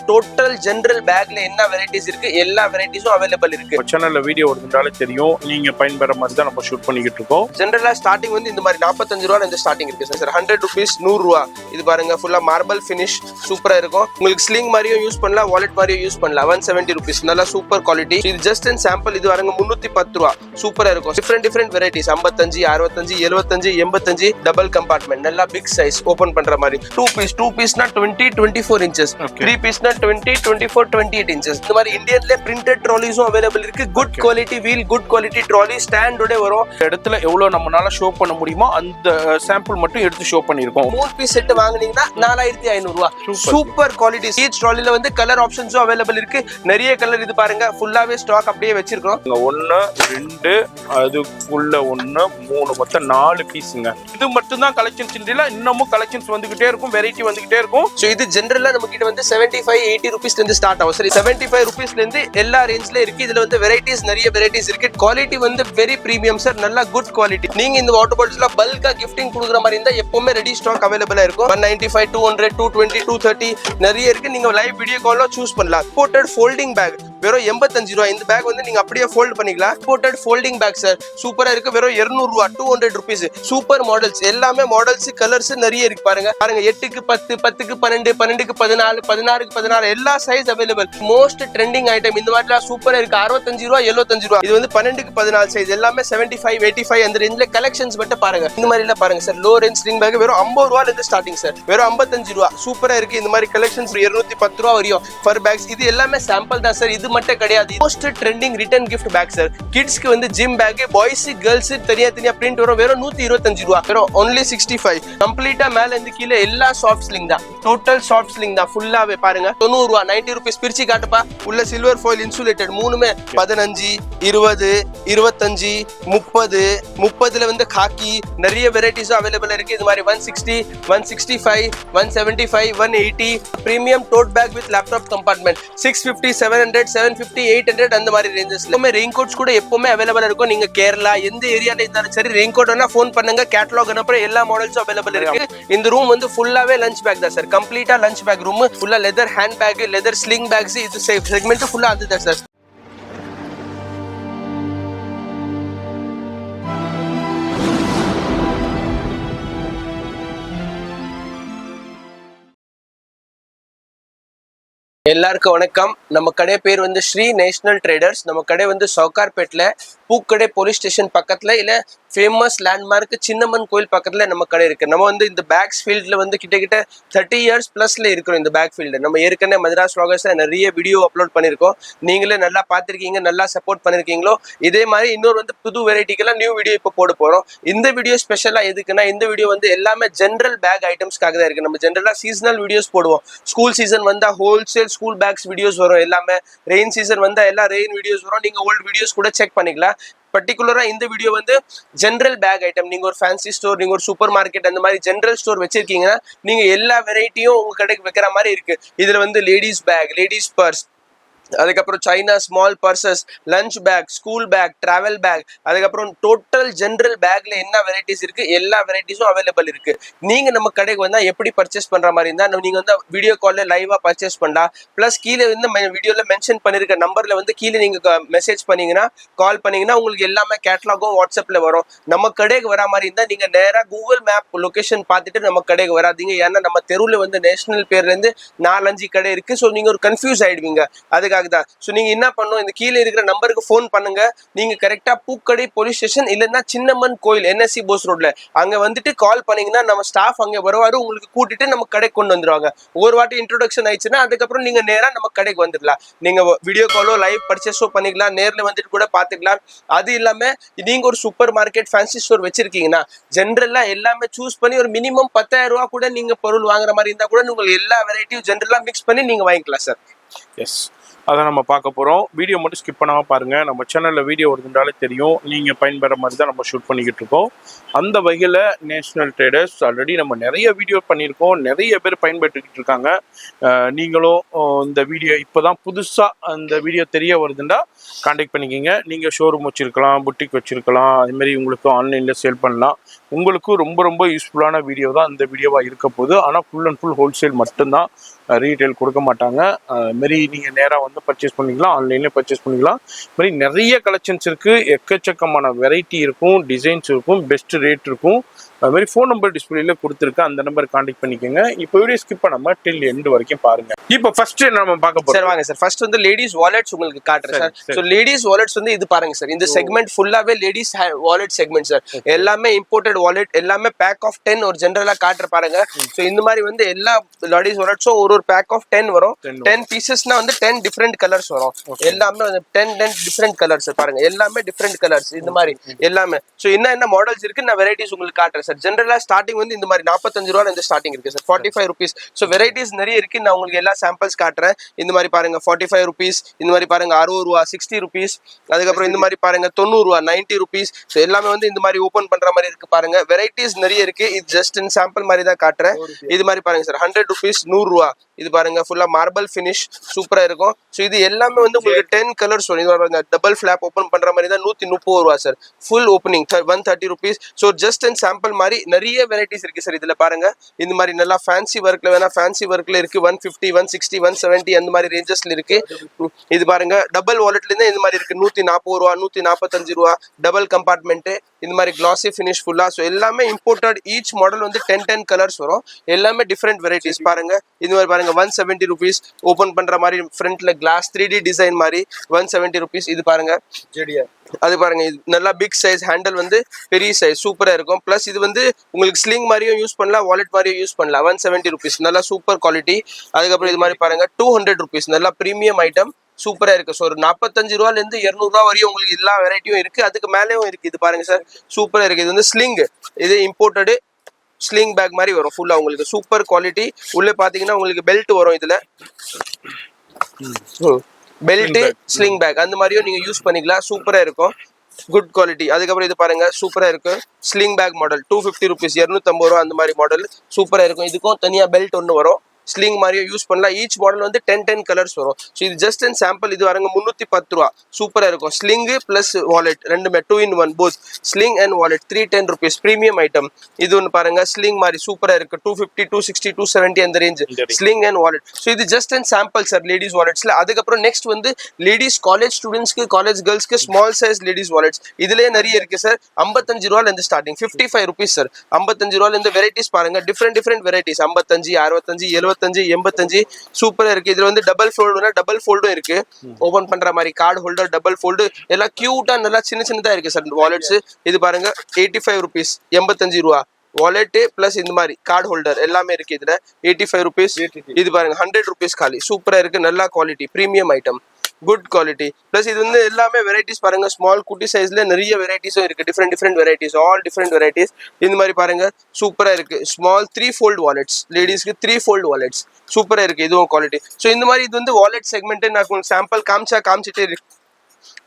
Total general பேக்ல என்ன varieties இருக்கு எல்லா வெரைட்டிஸும் அவைலபிள் இருக்கு. சேனல்ல வீடியோ வருதுனாலே தெரியும், நீங்க பயன்பெற மாதிரி தான் நம்ம ஷூட் பண்ணிக்கிட்டு இருக்கோம். ஜெனரலா ஸ்டார்டிங் வந்து இந்த மாதிரி 45 ரூபாய் இந்த ஸ்டார்டிங் இருக்கு சார். 100 rupees 100 ரூபாய். இது பாருங்க ஃபுல்லா மார்பிள் ஃபினிஷ் சூப்பரா இருக்கும். உங்களுக்கு ஸ்லிங் மாதிரியும் யூஸ் பண்ணலாம், வாலெட் மாதிரியும் யூஸ் பண்ணலாம். 170 rupees நல்லா சூப்பர் குவாலிட்டி. இது ஜஸ்ட் அண்ட் சாம்பிள். இது பாருங்க 310 ரூபாய் சூப்பரா இருக்கும். டிஃபரெண்ட் வெரைட்டிஸ் 55 65 75 85 டபுள் கம்பார்ட்மெண்ட் நல்லா பிக் சைஸ் ஓபன் பண்ற மாதிரி. 2 பீஸ்னா 20 24 inches, 3 பீஸ்னா 20 24 28 inches. இந்த மாதிரி இந்தியன்ல பிரிண்டட் ட்ராலிஸும் அவைலபிள் இருக்கு. Good quality wheel, good quality trolley ஸ்டாண்டோட வரும். இடத்துல எவ்வளவு நம்மளால ஷோ பண்ண முடியுமோ அந்த சாம்பிள் மட்டும் எடுத்து ஷோ பண்ணிருக்கோம். 3 பீஸ் செட் வாங்குனீங்கன்னா 4500 ரூபாய். Super quality. ஈச் ட்ராலில வந்து கலர் ஆப்ஷன்ஸும் அவைலபிள் இருக்கு. நிறைய கலர். இது பாருங்க ஃபுல்லாவே ஸ்டாக் அப்படியே வச்சிருக்கோம். 1 2 அதுக்குள்ள 1 3 மொத்தம் 4 பீஸ்ங்க. இது மட்டும் தான் கலெக்ஷன்ஸ் இல்ல, இன்னமும் கலெக்ஷன்ஸ் வந்துகிட்டே இருக்கும், வெரைட்டி வந்துகிட்டே இருக்கும். சோ இது ஜெனரலா நம்ம கிட்ட வந்து 75 80 ரூபீஸ்ல இருந்து ஸ்டார்ட் ஆகும். சரி 75 ரூபீஸ்ல இருந்து எல்லா ரேஞ்ச்ல இருக்கு. இதுல வந்து வெரைட்டிஸ் நிறைய வெரைட்டிஸ் இருக்கு. குவாலிட்டி வந்து வெரி பிரீமியம் சார், நல்ல குட் குவாலிட்டி. நீங்க இந்த வாட்டர் பாட்டில்ஸ்ல பல்கா கிஃப்டிங் கொடுக்குற மாதிரி இருந்தா எப்பவுமே ரெடி ஸ்டாக் அவைலபிளா இருக்கும். 195 200 220 230 நிறைய இருக்கு. நீங்க லைவ் வீடியோ கால்ல சூஸ் பண்ணலாம். இம்போர்ட்டட் ஃபோல்டிங் பேக் வெறும் 85 ரூபாய். இந்த பேக் வந்து நீங்க அப்படியே ஃபோல்ட் பண்ணிக்கலாம். இம்போர்ட்டட் ஃபோல்டிங் பேக் சார் சூப்பரா இருக்கு. வெறும் 200 ரூபாய் 200 rupees. சூப்பர் மாடல்ஸ் எல்லாமே மாடல்ஸ் கலர்ஸ் நிறைய இருக்கு. பாருங்க 8க்கு 10 10க்கு 12 12க்கு 14 16க்கு 16 எல்லா size available. Most trending item. இந்த மாதிரி சூப்பரா இருக்கு. 65 ரூபாய் 75 ரூபாய். இது வந்து 12க்கு 14 சைஸ் எல்லாமே 75 85 அந்த ரேஞ்ச்ல கலெக்ஷன்ஸ் மட்டும் பாருங்க. இந்த மாதிரி எல்லாம் பாருங்க sir. Low range sling bag வெறும் 50 ரூபாயில இருந்து ஸ்டார்டிங் சார். வெறும் 55 ரூபாய் சூப்பரா இருக்கு. இந்த மாதிரி கலெக்ஷன்ஸ் 210 ரூபாய் வரையும் ஃபர் பேக்ஸ். இது எல்லாமே சாம்பிள் தான் சார், இது மட்டும் கிடையாது. Most trending return gift bag sir. கிட்ஸ்க்கு வந்து ஜிம் பேக், பாய்ஸ் கேர்ள்ஸ் தனியா பிரிண்ட் வரும். வெறும் 125 ரூபாய். வெறும் only 65. கம்ப்ளீட்டா மேல இருந்து கீழே எல்லா சாஃப்ட் ஸ்லிங் தான். டோட்டல் சாஃப்ட் ஸ்லிங் தான் ஃபுல்லாவே. பாருங்க 90 ரூபாய் 90 rupees. பிரிச்சு காட்டுப்பா. உள்ள சில்வர் ஃபாயில் இன்சுலேட்டட் மூணுமே 15 20 25 30 30ல வந்து காக்கி நிறைய வெரைட்டிஸ் அவைலபிள் இருக்கு. இது மாதிரி 160 165 175 180 premium tote bag with laptop compartment 650 700 750 800 அந்த மாதிரி ரேஞ்சஸ்ல. எப்பவுமே ரெயின் கோட்ஸ் கூட எப்பவுமே அவைலபிள் இருக்கும். நீங்க கேரளா எந்த ஏரியால இருந்தாலும் சரி ரெயின் கோட் வேணா ஃபோன் பண்ணுங்க. கேட்டலாக் அனுப்புற எல்லா மாடல்ஸும் அவைலபிள் இருக்கு. இந்த ரூம் வந்து ஃபுல்லாவே லஞ்ச் பேக் தான் சார். கம்ப்ளீட்டா லஞ்ச் பேக் ரூம். ஃபுல்லா leather hand bag, leather sling packs. இது செக்மெண்ட் ஃபுல்லா அதுதான் சார். எல்லாருக்கும் வணக்கம். நம்ம கடை பேர் வந்து ஸ்ரீ நேஷனல் ட்ரேடர்ஸ். நம்ம கடை வந்து சவுகார்பேட்ல பூக்கடை போலீஸ் ஸ்டேஷன் பக்கத்துல இல்ல ஃபேமஸ் லேண்ட்மார்க் சின்னம்மன் கோயில் பக்கத்துல நம்ம கடை இருக்கு. நம்ம வந்து இந்த பேக்ஸ் ஃபீல்ட்ல வந்து கிட்ட 30 years பிளஸ்ல இருக்கிறோம். இந்த பேக் ஃபீல்டு நம்ம ஏற்கனவே மதராஸ் vloggers நிறைய வீடியோ அப்லோட் பண்ணிருக்கோம். நீங்களே நல்லா பார்த்திருக்கீங்க, நல்லா சப்போர்ட் பண்ணிருக்கீங்களோ. இதே மாதிரி இன்னொரு வந்து புது வெரைட்டிக்கெல்லாம் நியூ வீடியோ இப்போ போட போறோம். இந்த வீடியோ ஸ்பெஷலா எதுக்குன்னா, இந்த வீடியோ வந்து எல்லாமே ஜென்ரல் பேக் ஐட்டம்ஸ்க்காக தான் இருக்கு. நம்ம ஜென்ரலா சீசனல் வீடியோஸ் போடுவோம். ஸ்கூல் சீசன் வந்தா ஹோல்சேல் ஸ்கூல் பேக்ஸ் வீடியோஸ் வரும். எல்லாமே ரெயின் சீசன் வந்தா எல்லா ரெயின் வீடியோஸ் வரும். நீங்க ஓல்ட் வீடியோஸ் கூட செக் பண்ணிக்கலாம். பர்டிகுலரா இந்த வீடியோ வந்து ஜென்ரல் பேக் ஐட்டம். நீங்க ஒரு ஃபேன்சி ஸ்டோர், நீங்க ஒரு சூப்பர் மார்க்கெட் அந்த மாதிரி ஜென்ரல் ஸ்டோர் வச்சிருக்கீங்கன்னா நீங்க எல்லா வெரைட்டியும் உங்க கடைக்கு வைக்கிற மாதிரி இருக்கு. இதுல வந்து லேடிஸ் பேக், லேடிஸ் பர்ஸ், அதுக்கப்புறம் China small purses, lunch bag, school bag, travel bag, அதுக்கப்புறம் டோட்டல் ஜென்ரல் பேக்ல என்ன வெரைட்டிஸ் இருக்கு எல்லா வெரைட்டிஸும் அவைலபிள் இருக்கு. நீங்க நம்ம கடைக்கு வந்தா எப்படி பர்ச்சேஸ் பண்ற மாதிரி இருந்தா நீங்க வந்து வீடியோ கால்ல லைவா பர்ச்சேஸ் பண்ணலாம். பிளஸ் கீழே வந்து வீடியோல மென்ஷன் பண்ணிருக்க நம்பர்ல வந்து கீழே நீங்க மெசேஜ் பண்ணீங்கன்னா, கால் பண்ணீங்கன்னா உங்களுக்கு எல்லாமே கேட்டலாகும் வாட்ஸ்அப்ல வரும். நம்ம கடைக்கு வர மாதிரி இருந்தா நீங்க நேரா கூகுள் மேப் லொகேஷன் பார்த்துட்டு நம்ம கடைக்கு வராதீங்க. ஏன்னா நம்ம தெருவுல வந்து நேஷனல் பேர்ல இருந்து 4-5 கடை இருக்கு. ஸோ நீங்க ஒரு கன்ஃபியூஸ் ஆயிடுவீங்க. அதுக்கு தான். சோ நீங்க என்ன பண்ணணும், இந்த கீழே இருக்கிற நம்பருக்கு ஃபோன் பண்ணுங்க. நீங்க கரெக்டா பூக்கடை போலீஸ் ஸ்டேஷன் இல்லன்னா சின்னம்மன் கோயில் NSC போஸ் ரோட்ல அங்க வந்துட்டு கால் பண்ணீங்கன்னா நம்ம ஸ்டாஃப் அங்க வருவாரு. உங்களுக்கு கூட்டிட்டு நம்ம கடைக்கு கொண்டு வந்துருவாங்க. ஒரு வாட்டி இன்ட்ரோடக்ஷன் ஆயிடுச்சுன்னா அதுக்கப்புறம் நீங்க நேரா நம்ம கடைக்கு வந்துடலாம். நீங்க வீடியோ காலோ லைவ் பர்ச்சேஸோ பண்ணிக்கலாம், நேர்ல வந்துட்டு கூட பாத்துக்கலாம். அது இல்லாம நீங்க ஒரு சூப்பர் மார்க்கெட் ஃபேன்சி ஸ்டோர் வச்சிருக்கீங்கன்னா ஜென்ரலா எல்லாமே சூஸ் பண்ணி ஒரு மினிமம் 10,000 ரூபாய் கூட நீங்க பொருள் வாங்குற மாதிரி இருந்தா கூட உங்களுக்கு எல்லா வெரைட்டியும் ஜென்ரலா மிக்ஸ் பண்ணி நீங்க வாங்கிக்கலாம் சார். எஸ், அதை நம்ம பார்க்க போகிறோம். வீடியோ மட்டும் ஸ்கிப் பண்ணாமல் பாருங்கள். நம்ம சேனலில் வீடியோ வருதுன்றாலே தெரியும், நீங்கள் பயன்பெற மாதிரி தான் நம்ம ஷூட் பண்ணிக்கிட்டு இருக்கோம். அந்த வகையில் நேஷனல் ட்ரேடர்ஸ் ஆல்ரெடி நம்ம நிறைய வீடியோ பண்ணியிருக்கோம், நிறைய பேர் பயன்பெற்றுக்கிட்டு இருக்காங்க. நீங்களும் இந்த வீடியோ இப்போ தான் புதுசாக அந்த வீடியோ தெரிய வருதுன்னா கான்டாக்ட் பண்ணிக்கிங்க. நீங்கள் ஷோரூம் வச்சுருக்கலாம், புட்டிக் வச்சுருக்கலாம், அதுமாரி உங்களுக்கு ஆன்லைனில் சேல் பண்ணலாம். உங்களுக்கும் ரொம்ப ரொம்ப யூஸ்ஃபுல்லான வீடியோ தான் இந்த வீடியோவாக இருக்க போகுது. ஆனால் ஃபுல் அண்ட் ஃபுல் ஹோல்சேல் மட்டும்தான். ரீட்டைல் கொடுக்க மாட்டாங்க. மாரி நீங்கள் நேராக வந்து பர்ச்சேஸ் பண்ணிக்கலாம், ஆன்லைன்லேயே பர்ச்சேஸ் பண்ணிக்கலாம். மாதிரி நிறைய கலெக்ஷன்ஸ் இருக்குது, எக்கச்சக்கமான வெரைட்டி இருக்கும், டிசைன்ஸ் இருக்கும், பெஸ்ட் ரேட் இருக்கும். அது மாதிரி ஃபோன் நம்பர் டிஸ்பிளேல கொடுத்துருக்கு, அந்த நம்பர் கான்டாக்ட் பண்ணிக்கோங்க. இப்போ வீடியோ ஸ்கிப் பண்ணாம டில் எண்ட் வரைக்கும் பாருங்க. இப்போ ஃபர்ஸ்ட் நம்ம பார்க்க போறோம் சார். வாங்க சார், ஃபர்ஸ்ட் வந்து லேடிஸ் வாலெட்ஸ் உங்களுக்கு காட்டுறேன் சார். சோ லேடிஸ் வாலெட்ஸ் வந்து இது பாருங்க சார், இந்த செக்மெண்ட் ஃபுல்லாவே லேடிஸ் வாலெட் செக்மெண்ட் சார். எல்லாமே இம்போர்ட்டட் வாலெட், எல்லாமே பேக் ஆஃப் 10 ஒரு ஜெனரலா காட்டுற பாருங்க. சோ இந்த மாதிரி வந்து எல்லா லேடிஸ் வாலெட்ஸும் ஒரு பேக் ஆஃப் 10 வரும். 10 பீசஸ்னா வந்து 10 டிஃபரெண்ட் கலர்ஸ் வரும். எல்லாமே வந்து 10 டிஃபரெண்ட் கலர்ஸ் பாருங்க, எல்லாமே டிஃபரெண்ட் கலர்ஸ் இந்த மாதிரி எல்லாமே. சோ என்ன மாடல்ஸ் இருக்கு நான் வெரைட்டிஸ் உங்களுக்கு காட்டுறேன் சார். ஜெனரலா ஸ்டார்டிங் வந்து இந்த மாதிரி 45 ரூபாயில இருந்து ஸ்டார்டிங் இருக்கு சார். 45 rupees. சோ வெரைட்டிஸ் நிறைய இருக்கு, நான் உங்களுக்கு எல்லா சாம்பிள்ஸ் காட்டுறேன். இந்த மாதிரி பாருங்க 45 rupees, இந்த மாதிரி பாருங்க 60 ரூபா, 60 rupees, அதுக்கப்புறம் இந்த மாதிரி பாருங்க 90 ரூபா, 90 rupees. சோ எல்லாமே வந்து இந்த மாதிரி ஓபன் பண்ற மாதிரி இருக்கு பாருங்க. வெரைட்டிஸ் நிறைய இருக்கு, இது ஜஸ்ட் இன் சாம்பிள் மாதிரி தான் காட்டுறேன். இது மாதிரி பாருங்க சார் 100 rupees, 100 ரூபா. இது பாருங்க ஃபுல்லா மார்பிள் ஃபினிஷ் சூப்பரா இருக்கும். சோ இது எல்லாமே வந்து உங்களுக்கு 10 கலர்ஸ் வரும். இது பாருங்க டபுள் ஃபிளாப் ஓபன் பண்ற மாதிரி தான் 130 ரூபா sir. Full opening 130 rupees. So just in sample மாதிரி நிறைய வெரைட்டிஸ் இருக்கு சார். இதுல பாருங்க இந்த மாதிரி நல்லா ஃபேன்சி ஒர்க்ல வேணா ஃபேன்சி ஒர்க்ல இருக்கு. 150, 160, 170 அந்த மாதிரி ரேஞ்சஸ்ல இருக்கு. இது பாருங்க டபுள் வாலெட்ல இருந்து இந்த மாதிரி இருக்கு. 140 ரூபா, 145 ரூபா, டபுள் கம்பார்ட்மெண்ட், இந்த மாதிரி கிளாசி ஃபினிஷ் ஃபுல்லா. சோ எல்லாமே இம்போர்ட்டட். ஈச் மாடல் வந்து 10 கலர்ஸ் வரும். எல்லாமே டிஃபரெண்ட் வெரைட்டிஸ் பாருங்க. இந்த மாதிரி பாருங்க 170 rupees ஓபன் பண்ற மாதிரி ஃப்ரண்ட்ல கிளாஸ் 3D டிசைன் மாதிரி 170 rupees. இது பாருங்க அது பாருங்க, இது நல்லா பிக் சைஸ், ஹேண்டில் வந்து பெரிய சைஸ் சூப்பரா இருக்கும். பிளஸ் இது வந்து உங்களுக்கு ஸ்லிங் மாதிரியும் யூஸ் பண்ணலாம், வாலெட் மாதிரியும் யூஸ் பண்ணலாம். 170 rupees நல்லா சூப்பர் குவாலிட்டி. அதுக்கப்புறம் இது மாதிரி பாருங்க 200 rupees நல்லா பிரீமியம் ஐட்டம் சூப்பரா இருக்கு. ஸோ ஒரு 45 ரூபால இருந்து 200 ரூபா வரையும் உங்களுக்கு எல்லா வெரைட்டியும் இருக்கு, அதுக்கு மேலேயும் இருக்கு. இது பாருங்க சார் சூப்பரா இருக்கு. இது வந்து ஸ்லிங், இது இம்போர்ட்டடு ஸ்லிங் பேக் மாதிரி வரும் ஃபுல்லா உங்களுக்கு சூப்பர் குவாலிட்டி. உள்ள பாத்தீங்கன்னா உங்களுக்கு பெல்ட் வரும், இதுல பெல்ட் ஸ்லிங் பேக் அந்த மாதிரியும் நீங்க யூஸ் பண்ணிக்கலாம், சூப்பரா இருக்கும், குட் குவாலிட்டி. அதுக்கப்புறம் இது பாருங்க சூப்பரா இருக்கு ஸ்லிங் பேக் மாடல் 250 rupees, 250 ரூபா அந்த மாதிரி மாடல் சூப்பரா இருக்கும். இதுக்கும் தனியா பெல்ட் ஒன்று வரும், ஸ்லிங் மாதிரியும் யூஸ் பண்ணலாம். ஈச் மாடல் வந்து 10 கலர்ஸ் வரும். ஸோ இது ஜஸ்ட் அண்ட் சாம்பிள். இது வரங்க 310 ரூபா சூப்பரா இருக்கும். ஸ்லிங் பிளஸ் வாலெட் ரெண்டுமே 2 in 1 both sling and wallet 310 rupees premium item. இது ஒன்று பாருங்க ஸ்லிங் மாதிரி சூப்பரா இருக்கு. 250, 260, 270 அந்த range sling and wallet. So இது just and sample sir ladies வாலெட்ஸ்ல. அதுக்கப்புறம் நெக்ஸ்ட் வந்து லேடிஸ் காலேஜ் ஸ்டூடெண்ட்ஸ்க்கு, காலேஜ் கேர்ள்ஸ்க்கு ஸ்மால் சைஸ் லேடிஸ் வாலெட்ஸ் இதுலயே நிறைய இருக்கு சார். 55 ரூபால இருந்து ஸ்டார்டிங் 55 rupees சார். 55 ரூபால இருந்து வெரைட்டிஸ் பாருங்க, டிஃப்ரெண்ட் வெரைட்டிஸ் 55, 65, 75, 85 சூப்பரா இருக்கு. இதுல வந்து டபுள் ஃபோல்டுனா டபுள் ஃபோல்டும் இருக்கு, ஓபன் பண்ற மாதிரி கார்டு ஹோல்டர் டபுள் ஃபோல்டு எல்லாம் கியூட்டா நல்லா சின்னதா இருக்கு சார் வாலெட்ஸ். இது பாருங்க 85 rupees, 85 ரூபா வாலெட் பிளஸ் இந்த மாதிரி கார்டு ஹோல்டர் எல்லாமே இருக்கு. இதுல 85 rupees. இது பாருங்க 100 rupees காலி சூப்பரா இருக்கு, நல்லா quality premium item, good quality. Plus இது வந்து எல்லாமே வெரைட்டிஸ் பாருங்க, ஸ்மால் குட்டி சைஸ்ல நிறைய வெரைட்டிஸும் இருக்கு, different varieties, all different varieties. இந்த மாதிரி பாருங்க சூப்பரா இருக்கு. ஸ்மால் 3-fold வாலெட்ஸ், லேடிஸ்க்கு 3-fold வாலெட்ஸ் சூப்பரா இருக்கு, இதுவும் குவாலிட்டி. ஸோ இந்த மாதிரி இது வந்து வாலெட் செக்மெண்ட் நான் உங்களுக்கு சாம்பிள் காமிச்சிட்டே இருக்கு.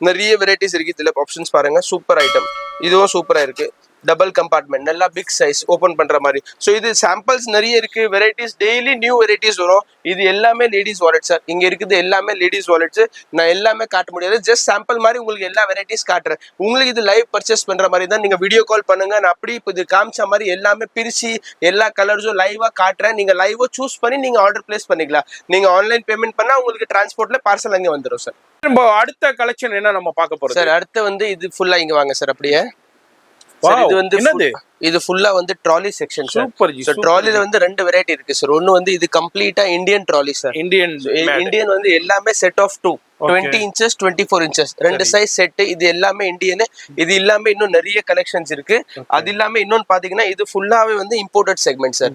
நிறைய வெரைட்டிஸ் இருக்கு இதுல. ஆப்ஷன்ஸ் பாருங்க சூப்பர் ஐட்டம், இதுவும் சூப்பரா இருக்கு. டபுள் கம்பார்ட்மெண்ட் நல்லா பிக் சைஸ் ஓபன் பண்ற மாதிரி. ஸோ இது சாம்பிள்ஸ் நிறைய இருக்கு, வெரைட்டிஸ் டெய்லி நியூ வெரைட்டிஸ் வரும். இது எல்லாமே லேடிஸ் வாலெட் சார். இங்க இருக்குது எல்லாமே லேடிஸ் வாலெட்ஸ். நான் எல்லாமே காட்ட முடியாது, ஜஸ்ட் சாம்பிள் மாதிரி உங்களுக்கு எல்லா வெரைட்டிஸ் காட்டுறேன். உங்களுக்கு இது லைவ் பர்ச்சேஸ் பண்ற மாதிரி தான் நீங்க வீடியோ கால் பண்ணுங்க, நான் அப்படி இப்போ இது காமிச்ச மாதிரி எல்லாமே பிரிச்சு எல்லா கலர்ஸும் லைவா காட்டுறேன். நீங்க லைவா சூஸ் பண்ணி நீங்க ஆர்டர் பிளேஸ் பண்ணிக்கலாம். நீங்க ஆன்லைன் பேமெண்ட் பண்ணா உங்களுக்கு டிரான்ஸ்போர்ட்ல பார்சல் அங்கே வந்துடும் சார். நம்ம அடுத்த கலெக்ஷன் என்ன நம்ம பார்க்க போறோம் சார்? அடுத்து வந்து இது ஃபுல்லா இங்க வாங்க சார். அப்படியே இது வந்து இது ஃபுல்லா வந்து ட்ராலி செக்ஷன் சார். சூப்பர் ஜி. சோ ட்ராலில வந்து ரெண்டு வெரைட்டி இருக்கு சார். ஒன்னு வந்து இது கம்ப்ளீட்டா இந்தியன் ட்ராலி சார். இந்தியன் வந்து எல்லாமே செட் ஆஃப் 2 20 inches 24 inches ரெண்டு சைஸ் செட். இது எல்லாமே இந்தியன். இது இல்லாம இன்னும் நிறைய கலெக்ஷன்ஸ் இருக்கு. அது இல்லாம இன்னொன்னு பாத்தீங்கன்னா இது ஃபுல்லாவே வந்து இம்போர்ட்டட் செக்மெண்ட் சார்.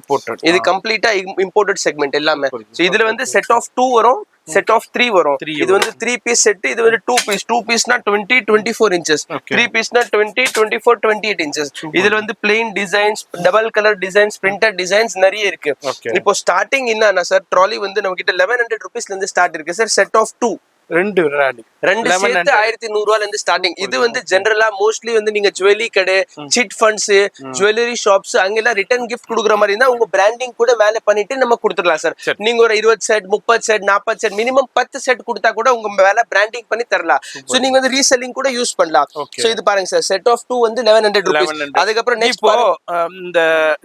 இது கம்ப்ளீட்டா இம்போர்ட்டட் செக்மெண்ட் எல்லாமே. சோ இதுல வந்து செட் ஆஃப் 2 வரும், செட் ஆஃப் 3 வரும். இது வந்து 3 பீஸ் செட், இது வந்து 2 பீஸ். 2 பீஸ்னா 20, 24 inches, 3 பீஸ்னா 20, 24, 28 inches. இதுல வந்து plain designs, double colour designs, printed designs நிறைய இருக்கு. இப்போ ஸ்டார்டிங் என்னன்னா சார், ட்ராலி வந்து நம்ம கிட்ட 1100 rupeesல இருந்து ஸ்டார்ட் இருக்கு சார். செட் ஆஃப் 2 ரெண்டு சேர்த்து 1100 ரூபாயில இருந்து ஸ்டார்டிங். இது வந்து ஜெனரலா மோஸ்ட்லி வந்து நீங்க ஜுவல்லரி கடை, சிட் ஃபண்ட்ஸ், ஜுவல்லரி ஷாப்ஸ் அங்கெல்லாம் ரிட்டர்ன் கிஃப்ட் கொடுக்குற மாதிரி இருந்தா உங்க பிராண்டிங் கூட மேல பண்ணிட்டு நம்ம கொடுத்துடலாம் சார். நீங்க ஒரு 20 set, 30 set, 40 set, minimum 10 set கொடுத்தா கூட உங்க மேல பிராண்டிங் பண்ணி தரலாம். சோ நீங்க வந்து ரீசெல்லிங் கூட யூஸ் பண்ணலாம். சோ இது பாருங்க சார், செட் ஆஃப் 2 வந்து 1100 ரூபீஸ். அதுக்கப்புறம் நெக்ஸ்ட்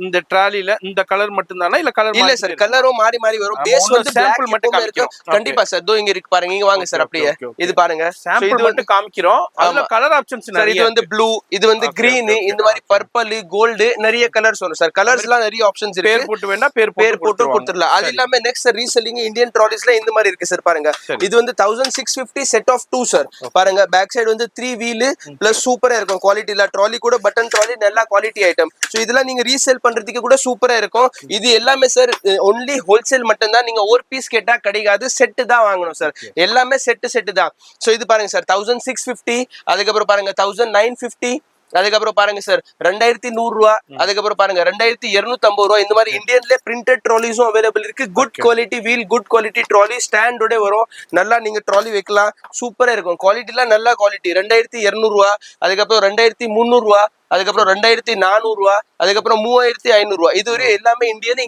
இந்த ட்ராலில இந்த கலர் மட்டும் தானா இல்ல கலர் இல்ல சார், கலரும் மாறி மாறி வரும். பேஸ் வந்து சாம்பிள் மட்டும் இருக்கும். கண்டிப்பா சார், தோ இங்க இருக்கு பாருங்க, இங்க வாங்க சார் அப்படியே. இது பாருங்க, சாம்பிள் மட்டும் காமிக்கிறோம். அதுல கலர் ஆப்ஷன்ஸ் சார், இது வந்து ப்ளூ, இது வந்து கிரீன், இந்த மாதிரி பர்பிள், கோல்ட், நிறைய கலர்ஸ் வரும் சார். கலர்ஸ்லாம் நிறைய ஆப்ஷன்ஸ் இருக்கு. பேர் போட்டு வேணா பேர் போட்டு கொடுத்துடலாம். அது இல்லாம நெக்ஸ்ட் சார் ரீசெல்லிங் இந்தியன் ட்ராலிஸ்ல இந்த மாதிரி இருக்கு சார். பாருங்க, இது வந்து 1650 செட் ஆஃப் 2 சார். பாருங்க, பேக் சைடு வந்து 3 வீல் பிளஸ் சூப்பரா இருக்கும் குவாலிட்டில. ட்ராலி கூட பட்டன் ட்ராலி, நல்ல குவாலிட்டி ஐட்டம். சோ இதெல்லாம் நீங்க ரீசேல் பண்றதுக்கு கூட சூப்பரா இருக்கும். இது எல்லாமே சார் ஒன்லி ஹோல்சேல் மட்டும் தான். நீங்க ஒரு பீஸ் கேட்டா கிடைக்காது, செட் தான் வாங்கணும் சார். எல்லாமே செட் தான். சோ இது பாருங்க சார், 1650. அதுக்கப்புறம் பாருங்க 1950. அதுக்கப்புறம் பாருங்க சார் 2100 ரூபா. அதுக்கப்புறம் பாருங்க 2250 ரூபா. இந்த மாதிரி இந்தியன்ல பிரிண்டட் ட்ராலிஸும் அவைலபிள் இருக்கு. Good quality wheel, good quality trolley, ஸ்டாண்டோட வரும். நல்லா நீங்க ட்ராலி வைக்கலாம், சூப்பரா இருக்கும். குவாலிட்டிலாம் நல்ல குவாலிட்டி. 2200 ரூபா. அதுக்கப்புறம் 2300 ரூபா. அதுக்கப்புறம் 2400 ரூபா. அதுக்கப்புறம் 3500 ரூபா. இது வரையும் எல்லாமே இந்தியன்.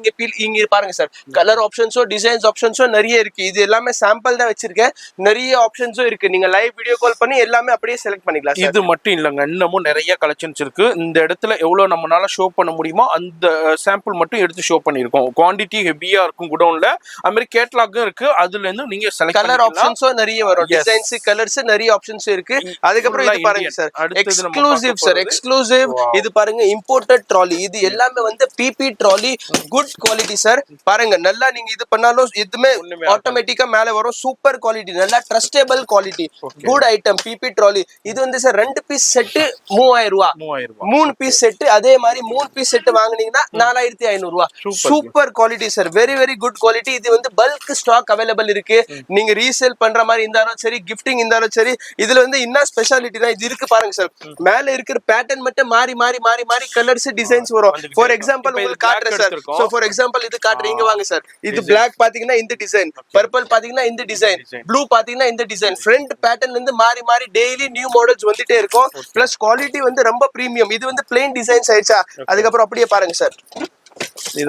இங்க பாருங்க சார், கலர் ஆப்ஷன்ஸோ டிசைன்ஸ் ஆப்ஷன்ஸோ நிறைய இருக்கு. இது எல்லாமே சாம்பிள் தான் வச்சிருக்கேன். நிறைய ஆப்ஷன்ஸும் இருக்கு. நீங்க லைவ் வீடியோ கால் பண்ணி எல்லாமே அப்படியே செலக்ட் பண்ணிக்கலாம். இது மட்டும் இல்லங்க, இன்னமும் நிறைய கலெக்ஷன்ஸ் இருக்கு. இந்த இடத்துல எவ்வளவு நம்மளால ஷோ பண்ண முடியுமோ அந்த சாம்பிள் மட்டும் எடுத்து ஷோ பண்ணிருக்கோம். குவாண்டிட்டி ஹெவியா இருக்கும் குடோன்ல. அது மாதிரி கேட்டலாகும் இருக்கு. அதுல இருந்து நீங்க செலக்ட் கலர் ஆப்ஷன்ஸோ நிறைய வரும். டிசைன்ஸ், கலர்ஸ் நிறைய ஆப்ஷன்ஸ் இருக்கு. அதுக்கப்புறம் இது பாருங்க சார், எக்ஸ்க்ளூசிவ் சார், எக்ஸ்க்ளூசிவ். இது பாருங்க, இம்போர்ட்டட் ட்ராலி. இது எல்லாமே வந்து PP trolley, good quality sir. பாருங்க, நல்லா நீங்க இது பண்ணாலும் எதுவுமே ஆட்டோமேட்டிக்கா மேல வரும். சூப்பர் குவாலிட்டி, நல்லா trustable quality, good item, PP trolley. இது வந்து சார் 2 பீஸ் செட் 3000 ரூபாய். 3 பீஸ் செட், அதே மாதிரி 3 பீஸ் செட் வாங்குனீங்கன்னா 4500 ரூபாய். Super quality sir, very very good quality. இது வந்து பல்க் ஸ்டாக் அவைலபிள் இருக்கு. நீங்க ரீசேல் பண்ற மாதிரி இருந்தாலும் சரி, கிஃப்டிங் இருந்தாலும் சரி. இதுல வந்து என்ன ஸ்பெஷாலிட்டினா இது இருக்கு பாருங்க சார், மேல இருக்கிற பேட்டர்ன் மட்டும் மாறி மாறி மாறி மாறி கலர்ஸ் டிசைன்ஸ் வரும். ஃபார் எக்ஸாம்பிள் உங்களுக்கு காட்டுறேன் சார். சோ ஃபார் எக்ஸாம்பிள் இது காட்டுறீங்க வாங்க சார். இது பிளாக் பாத்தீங்கன்னா இந்த டிசைன், பர்பிள் பாத்தீங்கன்னா இந்த டிசைன், ப்ளூ பாத்தீங்கன்னா இந்த டிசைன். ஃப்ரண்ட் பேட்டர்ன்ல இருந்து மாறி மாறி டெய்லி நியூ மாடல்ஸ் வந்துட்டே இருக்கும். பிளஸ் குவாலிட்டி வந்து ரொம்ப பிரீமியம். இது வந்து பிளெயின் டிசைன்ஸ் ஆயிடுச்சா. அதுக்கப்புறம் அப்படியே பாருங்க சார்.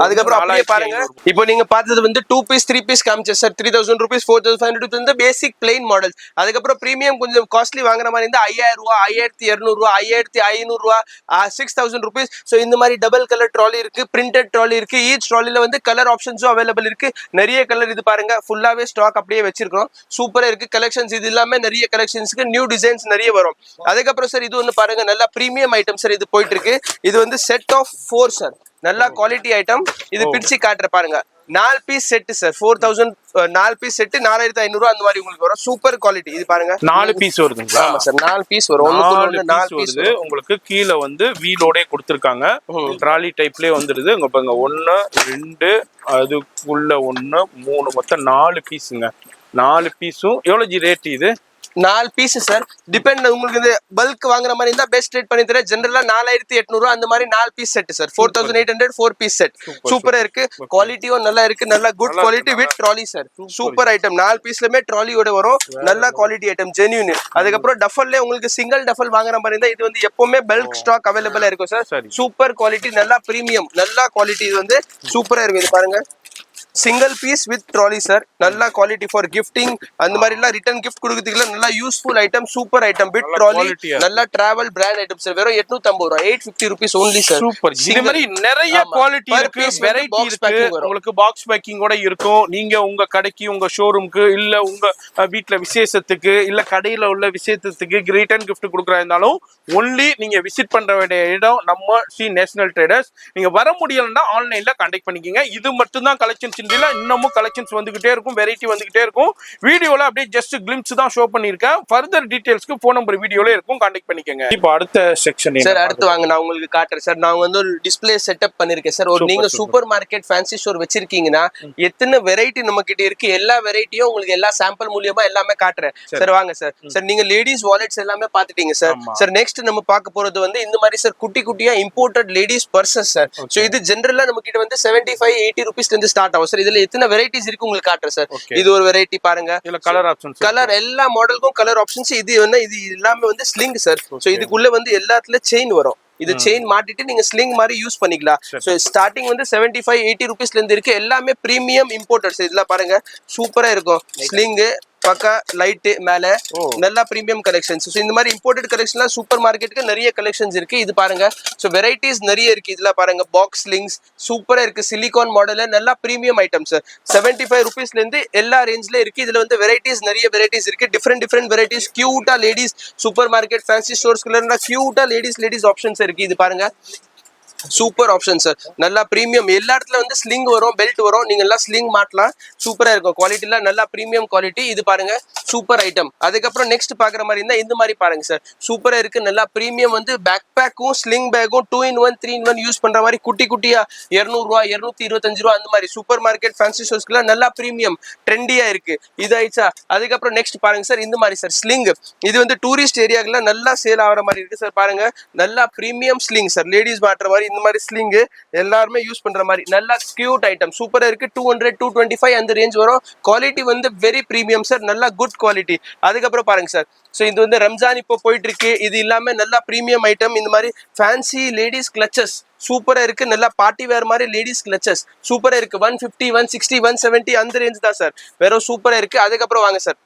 அதுக்கப்புறம் அப்படியே பாருங்க, இப்போ நீங்க பார்த்தது வந்து 2 பீஸ் 3 பீஸ் காமிச்சேன் சார். 3000 ரூபீஸ், 4500 வந்து பேசிக் பிளெயின் மாடல். அதுக்கப்புறம் பிரீமியம் கொஞ்சம் காஸ்ட்லி வாங்குற மாதிரி இருந்தா 5000 ரூபா, 5200 ரூபா, 5500 ரூபா, 6000 ரூபீஸ். ஸோ இந்த மாதிரி டபுள் கலர் ட்ராலி இருக்கு, பிரிண்டட் ட்ராலி இருக்கு. ஈச் ட்ராலில வந்து கலர் ஆப்ஷன்ஸும் அவைலபிள் இருக்கு. நிறைய கலர். இது பாருங்க, ஃபுல்லாவே ஸ்டாக் அப்படியே வச்சிருக்கோம். சூப்பரா இருக்கு கலெக்ஷன்ஸ். இது எல்லாமே நிறைய கலெக்ஷன்ஸ்க்கு நியூ டிசைன்ஸ் நிறைய வரும். அதுக்கப்புறம் சார் இது வந்து பாருங்க, நல்லா பிரீமியம் ஐட்டம் சார். இது போயிட்டு இருக்கு. இது வந்து செட் ஆஃப் 4 சார், நல்ல குவாலிட்டி ஐட்டம். இது பிரிச்சு காட்டுற பாருங்க, 4 piece set sir. 4000 4 piece set 4500 ரூபாய் அந்த மாதிரி உங்களுக்கு வரும். Super quality. இது பாருங்க, 4 பீஸ் வருதுங்களா? ஆமா சார், 4 பீஸ் வரும். ஒண்ணுக்குள்ள 4 பீஸ் வருது. உங்களுக்கு கீழ வந்து வீலோட கொடுத்திருக்காங்க. ட்ராலி டைப்லயே வந்துருது. இங்க பாருங்க, 1 2 அதுக்குள்ள 1 3 மொத்தம் 4 பீஸ்ங்க. 4 பீஸும் எவ்வளவு ரேட்? இது 4 பீஸ் சார். டிபெண்ட், உங்களுக்கு இந்த பல்க் வாங்குற மாதிரி இருந்தா பெஸ்ட் ரேட் பண்ணி தரேன். ஜெனரலா 4800 அந்த மாதிரி 4 piece set sir. 4800 4 piece set. சூப்பரா இருக்கு. குவாலிட்டியும் நல்லா இருக்கு. நல்ல good quality with trolley sir. Super item. 4 பீஸ்லமே ட்ராலியோட வரும். நல்ல குவாலிட்டி ஐட்டம், ஜென்யூன். அதுக்கப்புறம் டஃபல்ல உங்களுக்கு சிங்கிள் டஃபல் வாங்குற மாதிரி இருந்தா இது வந்து எப்பவுமே பல்க் ஸ்டாக் அவைலபிளா இருக்கும் சார். சூப்பர் குவாலிட்டி, நல்லா பிரீமியம், நல்ல குவாலிட்டி. இது வந்து சூப்பரா இருக்கு. இது பாருங்க, single piece with trolley sir. நல்ல குவாலிட்டி ஃபார் கிஃப்டிங் அந்த மாதிரி எல்லாம் ரிட்டர்ன் கிஃப்ட் கொடுக்கறதுக்குலாம் நல்ல useful item. Super item with trolley, நல்ல டிராவல் பிராண்ட் ஐட்டம் சார். வெறும் 850 ரூபாய், 850 ரூபீஸ் only சார். சூப்பர். இந்த மாதிரி நிறைய குவாலிட்டி இருக்கு, வெரைட்டி இருக்கு. உங்களுக்கு பாக்ஸ் பேக்கிங்கோட இருக்கும். நீங்க உங்க கடைக்கு, உங்க ஷோரூமுக்கு, இல்ல உங்க வீட்ல விசேஷத்துக்கு, இல்ல கடையில உள்ள விசேஷத்துக்கு ரிட்டர்ன் கிஃப்ட் கொடுக்கறதா இருந்தாலும் ஒன்லி நீங்க விசிட் பண்ற வேண்டிய இடம் நம்ம ஸ்ரீ நேஷனல் ட்ரேடர்ஸ். நீங்க வர முடியலன்னா ஆன்லைன்ல கான்டாக்ட் பண்ணிக்கங்க. இது மட்டும் தான் கலெக்ஷன்ஸ். இன்னமும் கலெக்ஷன்ஸ் வந்துகிட்டே இருக்கும், வெரைட்டி வந்துகிட்டே இருக்கும். வீடியோல அப்படியே ஜஸ்ட் கிளிம்ஸ் தான் ஷோ பண்ணிருக்கேன். ஃபர்தர் டீடைல்ஸ்க்கு ஃபோன் நம்பர் வீடியோல இருக்கும், கான்டாக்ட் பண்ணிக்கங்க. இப்போ அடுத்த செக்ஷன் சார், அடுத்து வாங்க, நான் உங்களுக்கு காட்டுறேன் சார். நான் வந்து ஒரு டிஸ்ப்ளே செட்டப் பண்ணிருக்கேன் சார். ஒரு நீங்க சூப்பர் மார்க்கெட் ஃபேன்சி ஸ்டோர் வச்சிருக்கீங்கன்னா எத்தனை வெரைட்டி நம்ம கிட்ட இருக்கு, எல்லா வெரைட்டியும் உங்களுக்கு எல்லா சாம்பிள் மூலியமா எல்லாமே காட்டுறேன் சார். வாங்க சார். சார் நீங்க லேடிஸ் வாலெட்ஸ் எல்லாமே பாத்துட்டீங்க சார். சார் நெக்ஸ்ட் நம்ம பார்க்க போறது வந்து இந்த மாதிரி சார், குட்டி குட்டியா imported ladies purses sir. So இது ஜெனரலா நம்ம கிட்ட வந்து 75-80 ரூபீஸ்ல இருந்து ஸ்டார்ட் ஆகும் சார் இதுல எத்தனை வெரைட்டிஸ் இருக்கு உங்களுக்கு காட்டுறேன் சார். Okay. இது ஒரு வெரைட்டி பாருங்க. இதுல கலர் ஆப்ஷன்ஸ் கலர் எல்லா மாடலுக்கும் கலர் ஆப்ஷன்ஸ். இது வந்து இது எல்லாமே வந்து ஸ்லிங் சார். சோ இதுக்குள்ள வந்து எல்லாத்துல செயின் வரும். இது செயின் மாட்டிட்டு நீங்க ஸ்லிங் மாதிரி யூஸ் பண்ணிக்கலாம். சோ ஸ்டார்டிங் வந்து 75-80 ருபீஸ்ல இருந்து இருக்கு. எல்லாமே பிரீமியம் இம்போர்ட்டட்ஸ். இதெல்லாம் பாருங்க சூப்பரா இருக்கும். ஸ்லிங் பக்கா லைட் மேல நல்லா பிரீமியம் கலெக்ஷன்ஸ். ஸோ இந்த மாதிரி இம்போர்ட்டட் கலெக்ஷன்லாம் சூப்பர் மார்க்கெட்டுக்கு நிறைய கலெக்ஷன்ஸ் இருக்கு. இது பாருங்க. ஸோ வெரைட்டிஸ் நிறைய இருக்கு. இதுல பாருங்க பாக்ஸ் லிங்க்ஸ் சூப்பரா இருக்கு. சிலிகான் மாடல் நல்லா பிரீமியம் ஐட்டம்ஸ். 75 ருபீஸ்ல இருந்து எல்லா ரேஞ்ச்ல இருக்கு. இதுல வந்து வெரைட்டிஸ் நிறைய வெரைட்டிஸ் இருக்கு. Different varieties. கியூட்டா லேடிஸ் சூப்பர் மார்க்கெட் ஃபேன்சி ஸ்டோர்ஸ்க்குள்ள கியூட்டா லேடிஸ் ஆப்ஷன்ஸ் இருக்கு. இது பாருங்க சூப்பர் ஆப்ஷன் சார். நல்லா பிரீமியம். எல்லா இடத்துல வந்து ஸ்லிங் வரும், பெல்ட் வரும். நீங்க எல்லாம் ஸ்லிங் மாட்டலாம். சூப்பரா இருக்கும். குவாலிட்டிலாம் நல்லா பிரீமியம் குவாலிட்டி. இது பாருங்க சூப்பர் ஐட்டம். அதுக்கப்புறம் நெக்ஸ்ட் பாக்குற மாதிரி இருந்தா இந்த மாதிரி பாருங்க சார். சூப்பரா இருக்கு. நல்லா பிரீமியம் வந்து பேக் பேக்கும் ஸ்லிங் பேக்கும் 2-in-1 3-in-1 யூஸ் பண்ற மாதிரி குட்டி குட்டியா 200 ரூபா 225 ரூபா அந்த மாதிரி சூப்பர் மார்க்கெட் ஃபேன்சி ஸ்டோர்ஸ்க்குலாம் நல்லா பிரீமியம் ட்ரெண்டியா இருக்கு. இது ஆயிடுச்சா. அதுக்கப்புறம் நெக்ஸ்ட் பாருங்க சார். இந்த மாதிரி சார் ஸ்லிங். இது வந்து டூரிஸ்ட் ஏரியாக்கெல்லாம் நல்லா சேல் ஆகிற மாதிரி இருக்கு சார். பாருங்க நல்லா பிரீமியம் ஸ்லிங் சார். லேடிஸ் மாட்டுற மாதிரி இந்த மாதிரி ஸ்லிங் எல்லாருமே யூஸ் பண்ற மாதிரி நல்லா கியூட் ஐட்டம் சூப்பரா இருக்கு. 200-225 அந்த ரேஞ்ச் வரும். குவாலிட்டி வந்து வெரி பிரீமியம் சார். நல்லா குட் குவாலிட்டி. அதுக்கப்புறம் பாருங்க சார். ஸோ இது வந்து ரம்ஜான் இப்போ போயிட்டு இருக்கு. இது இல்லாம நல்லா பிரீமியம் ஐட்டம். இந்த மாதிரி ஃபேன்சி லேடிஸ் கிளச்சஸ் சூப்பரா இருக்கு. நல்லா பார்ட்டி வேர் மாதிரி லேடிஸ் கிளச்சஸ் சூப்பரா இருக்கு. 150 160 170 அந்த ரேஞ்ச் தான் சார். வேற சூப்பரா இருக்கு. அதுக்கப்புறம் வாங்க சார்.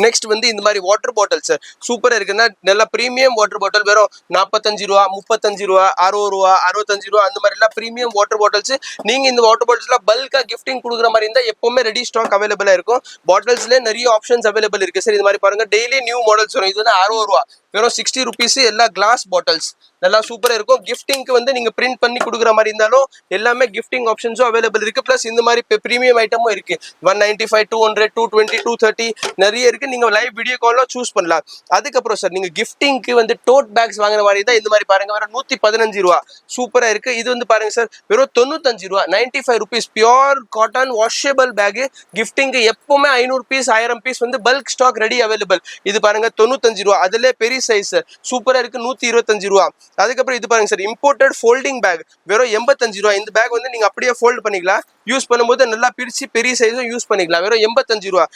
நெக்ஸ்ட் வந்து இந்த மாதிரி வாட்டர் பாட்டில் சார். சூப்பரா இருக்குன்னா நல்லா பிரீமியம் வாட்டர் பாட்டில் வெறும் 45 ரூபா 35 ரூபா 60 ரூபா 65 ரூபா அந்த மாதிரி எல்லாம் பிரீமியம் வாட்டர் பாட்டில்ஸ். நீங்க இந்த வாட்டர் பாட்டில்ஸ்லாம் பல்கா கிஃப்டிங் கொடுக்குற மாதிரி இருந்தா எப்பவுமே ரெடி ஸ்டாக் அவைலபிளா இருக்கும். பாட்டில்ஸ்ல நிறைய ஆப்ஷன்ஸ் அவைலபிள் இருக்கு சார். இது மாதிரி பாருங்க டெய்லி நியூ மாடல்ஸ் வரும். இது வந்து 60 ரூபா வெறும் 60 ருபீஸ். எல்லா கிளாஸ் பாட்டில்ஸ் நல்லா சூப்பரா இருக்கும். கிஃப்டிங்க்கு வந்து நீங்க பிரிண்ட் பண்ணி கொடுக்குற மாதிரி இருந்தாலும் எல்லாமே கிஃப்டிங் ஆப்ஷன்ஸும் அவைலபிள் இருக்கு. பிளஸ் இந்த மாதிரி பிரீமியம் ஐட்டமும் இருக்கு. 195 200 220 230 நிறைய இருக்கு. நீங்க லைவ் வீடியோ கால்ல சூஸ் பண்ணலாம். அதுக்கப்புறம் சார் நீங்க கிஃப்டிங்க்கு வந்து டோட் பேக்ஸ் வாங்குற மாதிரி தான் இந்த மாதிரி பாருங்க வெறும் 115 ரூபா சூப்பரா இருக்கு. இது வந்து பாருங்க சார் வெறும் 95 ரூபா 95 rupees. Pure cotton washable bag. கிஃப்டிங்க்கு எப்பவுமே 500 பீஸ் 1000 பீஸ் வந்து பல்க் ஸ்டாக் ரெடி அவைலபிள். இது பாருங்க 95 ரூபா. அதுல பெரிய சைஸ் சூப்பரா இருக்கு 125 ரூபா. அதுக்கப்புறம் இது பாருங்க சார் இம்போர்ட்டட் ஃபோல்டிங் பேக் வெறும் 85 ரூபா. இந்த பேக் வந்து நீங்க அப்படியே ஃபோல்ட் பண்ணிக்கலாம். யூஸ் பண்ணும்போது நல்லா பிரிச்சு பெரிய சைஸும் யூஸ் பண்ணிக்கலாம். வெறும் 85 ரூபா.